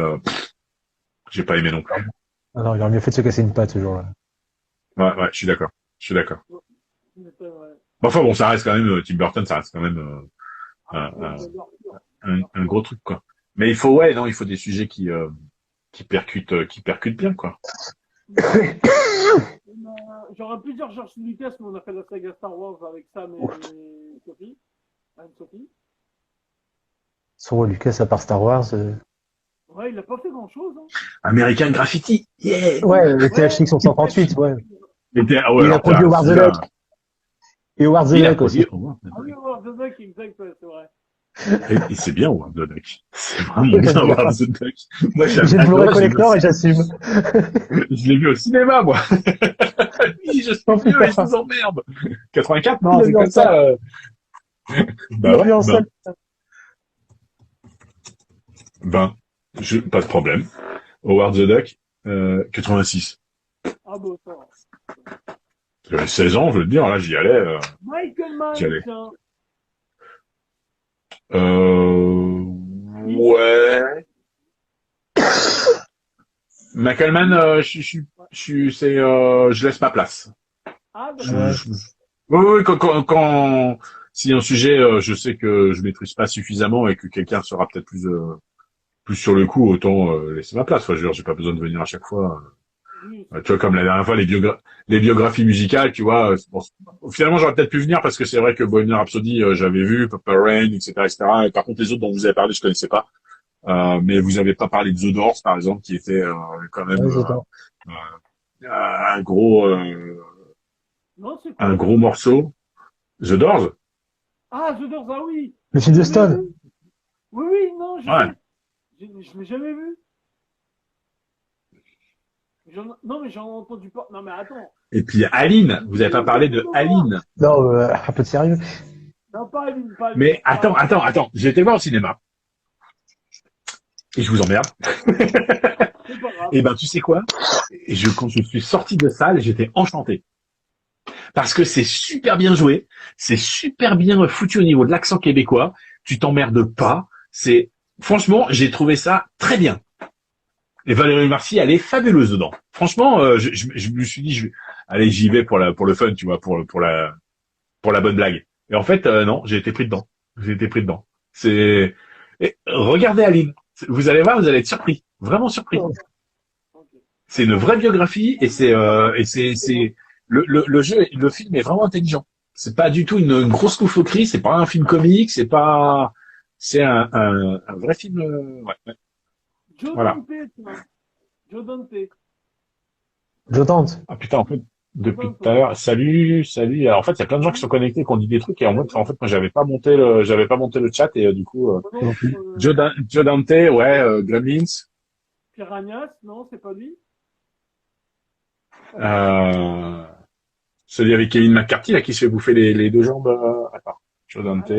j'ai pas aimé non plus. Ah non, il aurait mieux fait de se casser une patte ce jour-là. Ouais, je suis d'accord. Je suis d'accord. Ouais. Enfin bon, ça reste quand même Tim Burton, ça reste quand même un, Ouais, un, j'adore. un gros truc quoi. Mais il faut ouais, non, il faut des sujets qui percutent bien quoi. J'aurais pu dire George Lucas, mais on a fait la saga Star Wars avec Sam et Sophie. Anne-Sophie. Sur Lucas, à part Star Wars. Ouais, il a pas fait grand-chose. Hein. American Graffiti, yeah. Ouais, le THX 138, ouais. Ouais, Il a alors, produit Howard the Duck. Et Howard the Il a Duck aussi. produit Ah oui, Howard the Duck, exact, ouais, c'est vrai. et c'est bien Howard the Duck. C'est vraiment bien Howard the Duck. Moi J'ai le Blu-ray collector et j'assume. Je l'ai vu au cinéma moi. Oui, je suis vieux et je vous emmerde. 84 non, c'est comme ça. Bah ouais. Pas de problème. Howard the Duck, 86. Ah bon, ça va. J'avais 16 ans, je veux te dire, là, j'y allais. Michael Mann, J'y allais. tiens. Ouais. McAlman, je laisse ma place. Ah, d'accord. Oui, quand, si un sujet, je sais que je maîtrise pas suffisamment et que quelqu'un sera peut-être plus sur le coup, autant laisser ma place. Enfin, je veux dire, j'ai pas besoin de venir à chaque fois. Oui. Tu vois, comme la dernière fois, les biographies musicales, tu vois. Bon, finalement, j'aurais peut-être pu venir parce que c'est vrai que Bohemian Rhapsody, j'avais vu, Purple Rain, etc. Et par contre, les autres dont vous avez parlé, je connaissais pas. Mais vous avez pas parlé de The Doors, par exemple, qui était quand même un gros Non, c'est quoi, un gros morceau. The Doors. Ah, The Doors, ah oui. Le film de Stone. Oui, non, je Ouais. sais. Je l'ai jamais vu. Non, mais j'en ai entendu pas. Non, mais attends. Et puis Aline, vous avez pas parlé de Aline. Non, un peu de sérieux. Non, pas Aline, pas Aline. Mais attends, j'ai été le voir au cinéma. Et je vous emmerde. C'est pas grave. Et ben, tu sais quoi? Quand je suis sorti de salle, j'étais enchanté. Parce que c'est super bien joué, c'est super bien foutu au niveau de l'accent québécois, tu t'emmerdes pas, franchement, j'ai trouvé ça très bien. Et Valérie Marcy, elle est fabuleuse dedans. Franchement, je me suis dit, allez, j'y vais pour le fun, tu vois, pour la bonne blague. Et en fait, non, j'ai été pris dedans. Regardez Aline. Vous allez voir, vous allez être surpris. Vraiment surpris. Ok. C'est une vraie biographie et le jeu, le film est vraiment intelligent. C'est pas du tout une grosse loufoquerie, c'est pas un film comique, c'est un vrai film, ouais. Joe Voilà. Dante, tiens. Joe Dante. Je tente. Ah putain, en fait, depuis tout à l'heure, salut. Alors, en fait, il y a plein de gens qui sont connectés, qui ont dit des trucs et en fait, moi, j'avais pas monté le chat et du coup, Non, Joe Dante, ouais, Gremlins, Piranhas, non, c'est pas lui. celui avec Kevin McCarthy, là, qui se fait bouffer les deux jambes, attends, Joe Dante.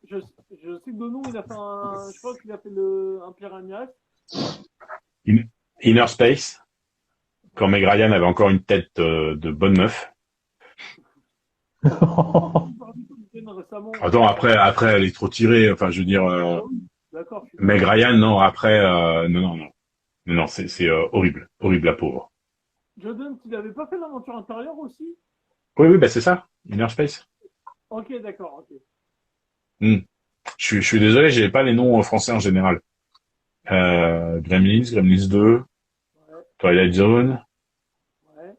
Je sais que de nous, il a fait je pense qu'il a fait un Piranhas. Inner Space, quand Meg Ryan avait encore une tête de bonne meuf. Récemment. Attends, après, elle est trop tirée. Enfin, je veux dire, D'accord. Meg Ryan, non. Après, non, c'est horrible, la pauvre. Jordan, tu n'avais pas fait l'aventure intérieure aussi? Oui, bah c'est ça, Inner Space. Ok, d'accord, ok. Je suis désolé, j'ai pas les noms français en général. Gremlins 2, Ouais, Twilight Zone. ouais.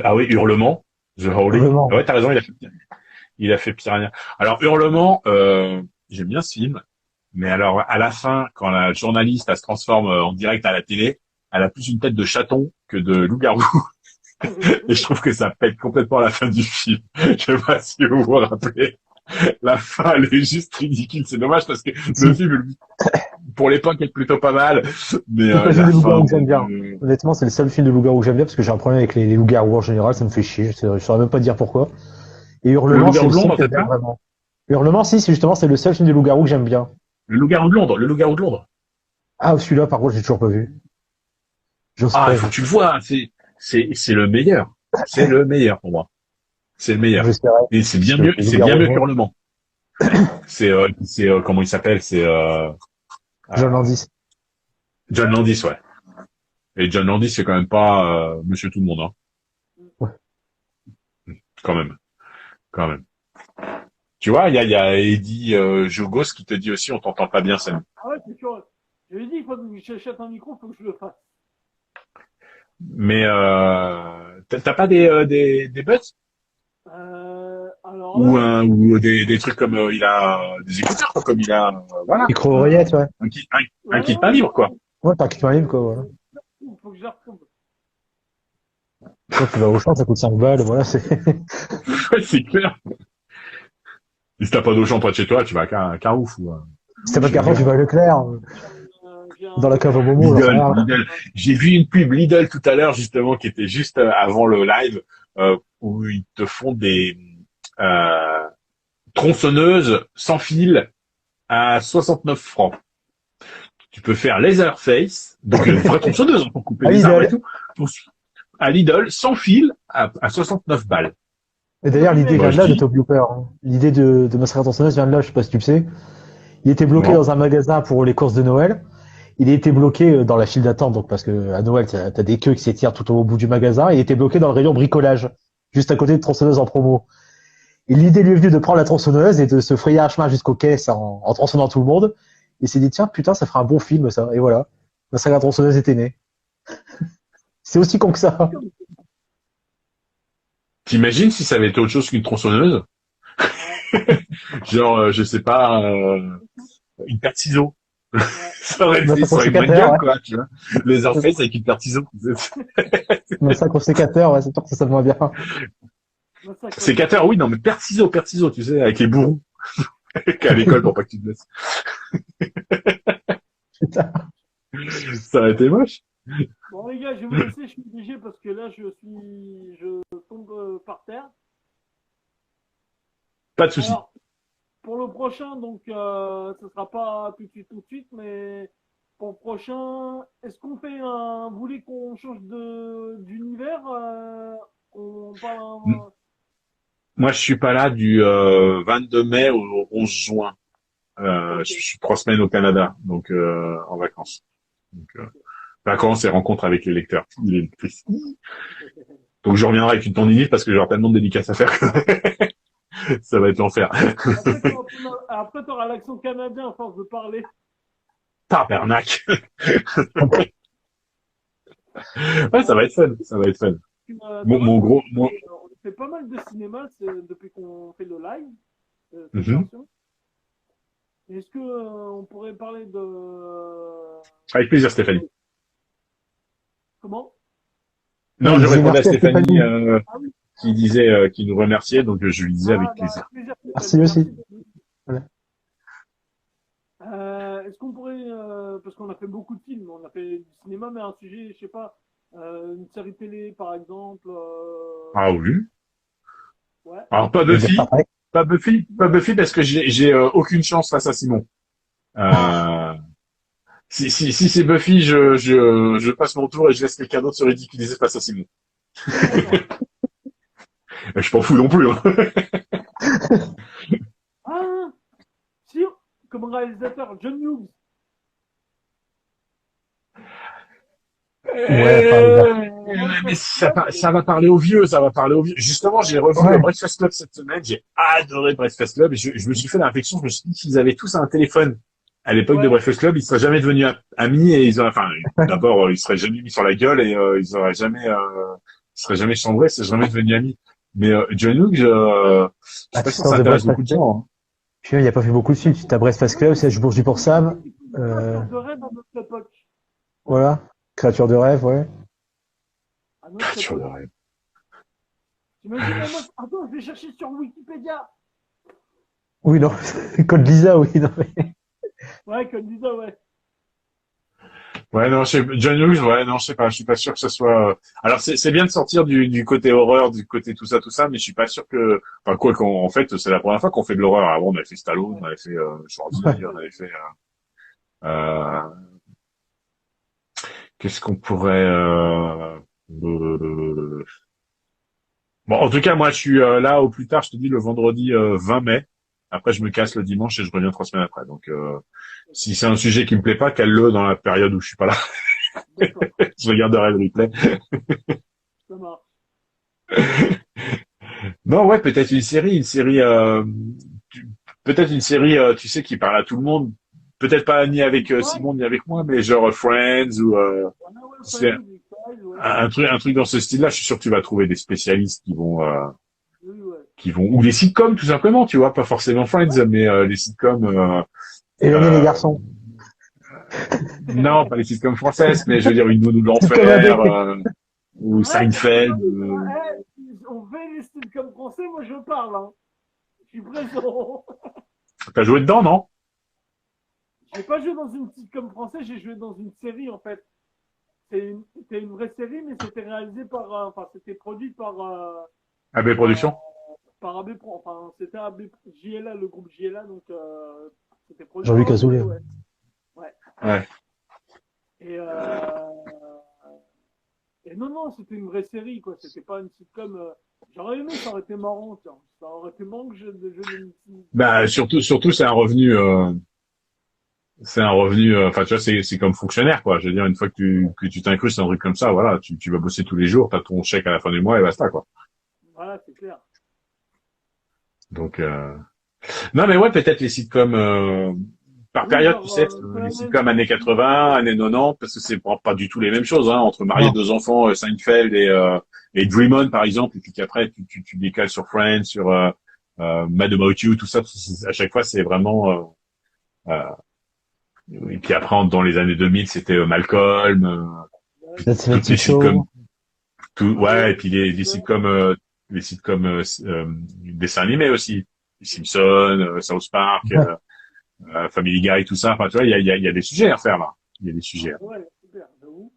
Ah oui, Hurlement, The Howling. Hurlement. Ouais, t'as raison, il a fait Piranha. Alors Hurlement, j'aime bien ce film, mais alors à la fin, quand la journaliste elle se transforme en direct à la télé, elle a plus une tête de chaton que de loup-garou. Et je trouve que ça pète complètement à la fin du film. Je sais pas si vous vous rappelez. La fin, elle est juste ridicule. C'est dommage parce que le film, pour l'époque, est plutôt pas mal. Mais C'est pas le la film de fin, loup-garou que j'aime bien. Honnêtement, c'est le seul film de loup-garou que j'aime bien parce que j'ai un problème avec les loups-garous en général, ça me fait chier. Je saurais même pas dire pourquoi. Et Hurlement, c'est le loup-garou de seul Londres, que j'aime c'est bien ça vraiment. Hurlement, si, c'est le seul film de loup-garou que j'aime bien. Le loup-garou de Londres. Ah, celui-là, par contre, j'ai toujours pas vu. J'ose Ah, pas. il faut que tu le vois. C'est le meilleur. C'est le meilleur pour moi. C'est le meilleur. J'espérais. Et c'est bien mieux qu'Hurlement. Comment il s'appelle? John Landis. John Landis, ouais. Et John Landis, c'est quand même pas Monsieur Tout le Monde, hein. Ouais. Quand même. Tu vois, il y a Eddie Jogos qui te dit aussi on t'entend pas bien, Sam. Ah ouais, c'est sûr. Je lui ai dit, il faut que j'achète un micro, il faut que je le fasse. Mais t'as pas des buds Alors ou là, ou des trucs comme il a des écouteurs quoi, comme il a voilà Micro-oreillette, ouais. un kit pas libre quoi. Ouais, t'as un kit libre, quoi, voilà. il faut que je la retrouve. Quand tu vas au champ, ça coûte 5 balles, voilà, c'est. Ouais, c'est clair. Si t'as pas d'Auchan près de chez toi, tu vas à un Carouf ou Si t'as pas de carton, tu vas à Leclerc, dans la cave au Momo, Lidl. J'ai vu une pub Lidl tout à l'heure justement qui était juste avant le live où ils te font des tronçonneuses sans fil à 69 francs. Tu peux faire Laserface, donc une vraie tronçonneuse pour couper les arbres et tout, à Lidl sans fil à 69 balles. Et d'ailleurs, l'idée Moi, vient de là je de dis- Top Looper. L'idée de Massacre tronçonneuse vient de là, je sais pas si tu le sais. Il était bloqué Non. dans un magasin pour les courses de Noël. Il a été bloqué dans la file d'attente, donc parce que à Noël, t'as des queues qui s'étirent tout au bout du magasin. Il était bloqué dans le rayon bricolage, juste à côté de tronçonneuse en promo. Et l'idée lui est venue de prendre la tronçonneuse et de se frayer un chemin jusqu'aux caisses en tronçonnant tout le monde. Il s'est dit, tiens, putain, ça fera un bon film, ça. Et voilà. Massacre tronçonneuse était né. C'est aussi con que ça. T'imagines si ça avait été autre chose qu'une tronçonneuse? Genre, je sais pas, une paire de ciseaux. Ça aurait Massacre une bonne sécateur, gueule, ouais. quoi, tu vois. Laserface avec une paire de ciseaux. Massacre sécateur, ouais, c'est sûr que ça sonne moins bien. Sécateur, oui, non, mais paire de ciseaux, tu sais, avec les bourrous. Qu'à l'école pour pas que tu te blesses. Ça aurait été moche. Bon, les gars, je vais vous laisser, je suis obligé parce que là, je tombe par terre. Pas de souci. Alors, pour le prochain, donc, ce sera pas tout de suite, mais pour le prochain, est-ce qu'on fait un, vous voulez qu'on change d'univers, on parle Moi, je suis pas là du 22 mai au 11 juin. ok, Je suis 3 semaines au Canada, donc en vacances. Donc, vacances et rencontres avec les lecteurs, les lectrices. Donc je reviendrai avec une tendinite parce que j'aurai tellement de dédicaces à faire que ça va être l'enfer. après, t'auras l'accent canadien à force de parler. Tabernacle. Ouais, ça va être fun, ça va être fun. Mon gros, On fait pas mal de cinéma depuis qu'on fait le live, cette Mhm. version. Est-ce que on pourrait parler de Avec plaisir, Stéphanie. comment? Non, On je disait répondais à merci à Stéphanie Stéphanie. Ah oui, qui disait, qui nous remerciait, donc je lui disais avec ah, bah, plaisir. plaisir, Merci Stéphanie, aussi. Denis. Voilà. Est-ce qu'on pourrait, parce qu'on a fait beaucoup de films, on a fait du cinéma, mais un sujet, je sais pas, une série télé par exemple, Ah oui. ouais. Alors pas Le Star Buffy, Trek. pas Buffy parce que j'ai aucune chance face à Simon. Euh, si c'est Buffy, je passe mon tour et je laisse quelqu'un d'autre se ridiculiser face à Simon. D'accord. Je m'en fous non plus. Hein. Ah, si, comme réalisateur, John Hughes. Ouais, enfin, les gars. Mais ça va parler aux vieux, ça va parler aux vieux. Justement, j'ai revu Ouais. Breakfast Club cette semaine, j'ai adoré Breakfast Club et je me suis fait la réflexion, je me suis dit qu'ils avaient tous un téléphone à l'époque de Ouais. Breakfast Club, ils seraient jamais devenus amis et ils auraient, enfin, d'abord, ils seraient jamais mis sur la gueule et ils seraient jamais chambrés, ils seraient jamais devenus amis. Mais John Hughes, je suis pas sûr que Assistance ça de intéresse Breakfast beaucoup de Club. gens. Hein. Puis il n'y a pas fait beaucoup de suite. Tu as Breakfast Club, c'est Bourge du pour Sam. Créateur de rêve à notre époque. Voilà. Créature de rêve, ouais. À notre Sur le époque. rêve. J'imagine la meuf. Attends, je vais chercher sur Wikipédia. Oui, non. Code Lisa, oui. Non, mais... Ouais, comme disait, ouais. Ouais, non, John Hughes, ouais, non, je sais pas, je suis pas sûr que ce soit. Alors c'est bien de sortir du côté horreur, du côté tout ça, mais je suis pas sûr que. Enfin quoi qu'en en fait, c'est la première fois qu'on fait de l'horreur. Avant, on avait fait Stallone, on avait fait Schwarzy, on avait fait. Euh, qu'est-ce qu'on pourrait. Euh, Bon, en tout cas, moi, je suis là au plus tard. Je te dis le vendredi 20 mai. Après, je me casse le dimanche et je reviens 3 semaines après. Donc, si c'est un sujet qui me plaît pas, cale-le dans la période où je suis pas là. D'accord, Je regarderai le replay. ça marche. Non, ouais, tu- peut-être une série, tu sais, qui parle à tout le monde. Peut-être pas ni avec Ouais, Simon ni avec moi, mais genre Friends ou ouais, c'est Friends, X-Files, ouais. un truc dans ce style-là. Je suis sûr que tu vas trouver des spécialistes Oui, ouais. ou les sitcoms tout simplement, tu vois, pas forcément Friends, mais les sitcoms. Éloignez les Euh, garçons. non, pas les sitcoms françaises, mais je veux dire une nounou de C'est comme un l'enfer bébé. ou Ouais, Seinfeld. on fait les styles comme français, moi je parle, hein. Je suis présent. T'as joué dedans, non? J'ai pas joué dans une sitcom français, j'ai joué dans une série en fait. C'était une vraie série, mais c'était réalisé par, enfin, c'était produit AB euh, Productions. par AB Pro, enfin, c'était AB JLA, le groupe JLA, donc c'était produit Jean-Luc par eux, Azoulay. ouais. Ouais. Ouais. Et, et non, non, c'était une vraie série, quoi. C'était pas une sitcom. J'aurais aimé, ça aurait été marrant, tiens. Ça aurait été marrant que je Bah surtout c'est un revenu. Enfin tu vois c'est comme fonctionnaire quoi. Je veux dire une fois que tu t'incrustes dans un truc comme ça, voilà, tu vas bosser tous les jours, t'as ton chèque à la fin du mois et basta quoi. Voilà, c'est clair. Donc non mais ouais peut-être les sitcoms par Oui, période tu genre, sais les sitcoms années 80, années 90 parce que c'est pas du tout les mêmes choses hein entre marier Non. deux enfants, Seinfeld et Dream On par exemple et puis qu'après tu décales sur Friends, sur Mad About You, tout ça à chaque fois c'est vraiment euh, et puis après, dans les années 2000, c'était Malcolm, Ouais, That's toutes les 70 sitcoms, Show. tout, ah ouais, ouais, et puis les sitcoms dessins animés aussi, les Simpsons, South Park, Family Guy, tout ça. Enfin, tu vois, il y a des sujets à faire là. Il y a des sujets. Ouais, super, j'avoue.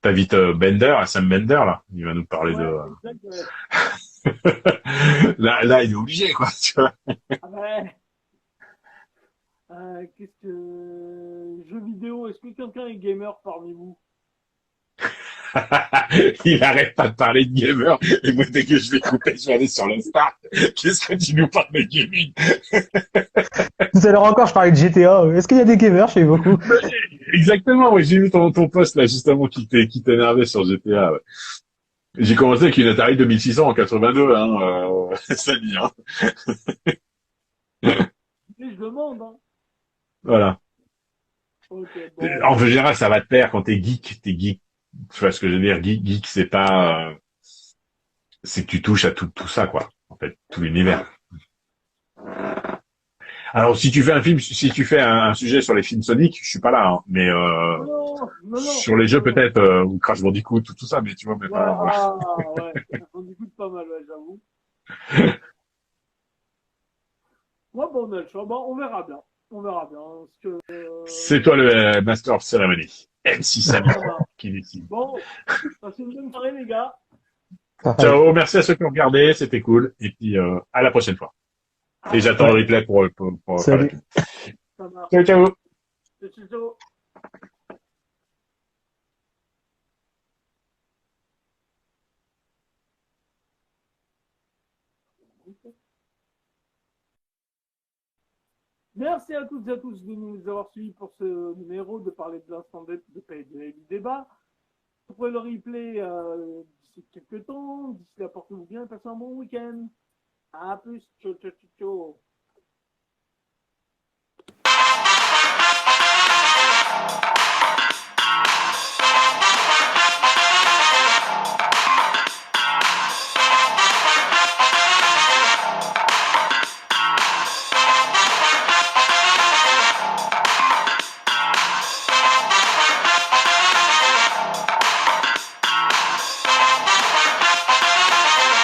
T'invites Bender, Sam Bender, là. Il va nous parler Ouais, de... exact, ouais. Là, il est obligé, quoi, tu vois. Ah ouais. Qu'est-ce que... Jeux vidéo, est-ce que quelqu'un est gamer parmi vous? Il arrête pas de parler de gamer. Et moi, dès que je vais couper, je vais aller sur le start. Qu'est-ce que tu nous parles de gaming? Tout à l'heure encore, je parlais de GTA. Est-ce qu'il y a des gamers chez beaucoup? Exactement, ouais, j'ai vu ton post, là, justement, qui t'énervait sur GTA, ouais. J'ai commencé avec une Atari 2600 en 82, hein, Samy, hein. Et je demande, hein. Voilà. Ok, En bon. général, ça va te plaire quand t'es geek. T'es geek. Tu vois ce que je veux dire? Geek, c'est pas, c'est que tu touches à tout ça, quoi. En fait, tout l'univers. Alors, si tu fais un film, si tu fais un sujet sur les films Sonic, je suis pas là, hein. Mais Non, non, non, sur les jeux non. peut-être, ou Crash Bandicoot, tout ça, mais tu vois, mais Ouais, pas. ouais. On écoute pas mal, ouais, j'avoue. Ouais, bon, on a le choix. Bon, on verra bien. On verra bien. Parce que, C'est toi le Master of Ceremony. MC Samy ça marche. qui décide. Bon, passez une bonne soirée, les gars. Pareil. Ciao, merci à ceux qui ont regardé, c'était cool. Et puis, à la prochaine fois. Et j'attends le Ouais. replay pour faire la Salut. pub. Ça marche. Ciao, ciao. Ciao, ciao, ciao. Merci à toutes et à tous de nous avoir suivis pour ce numéro, de parler de l'instant de paix et du débat. Vous pourrez le replay d'ici quelques temps. D'ici là, portez-vous bien, passez un bon week-end. À plus. Ciao, ciao, ciao, ciao.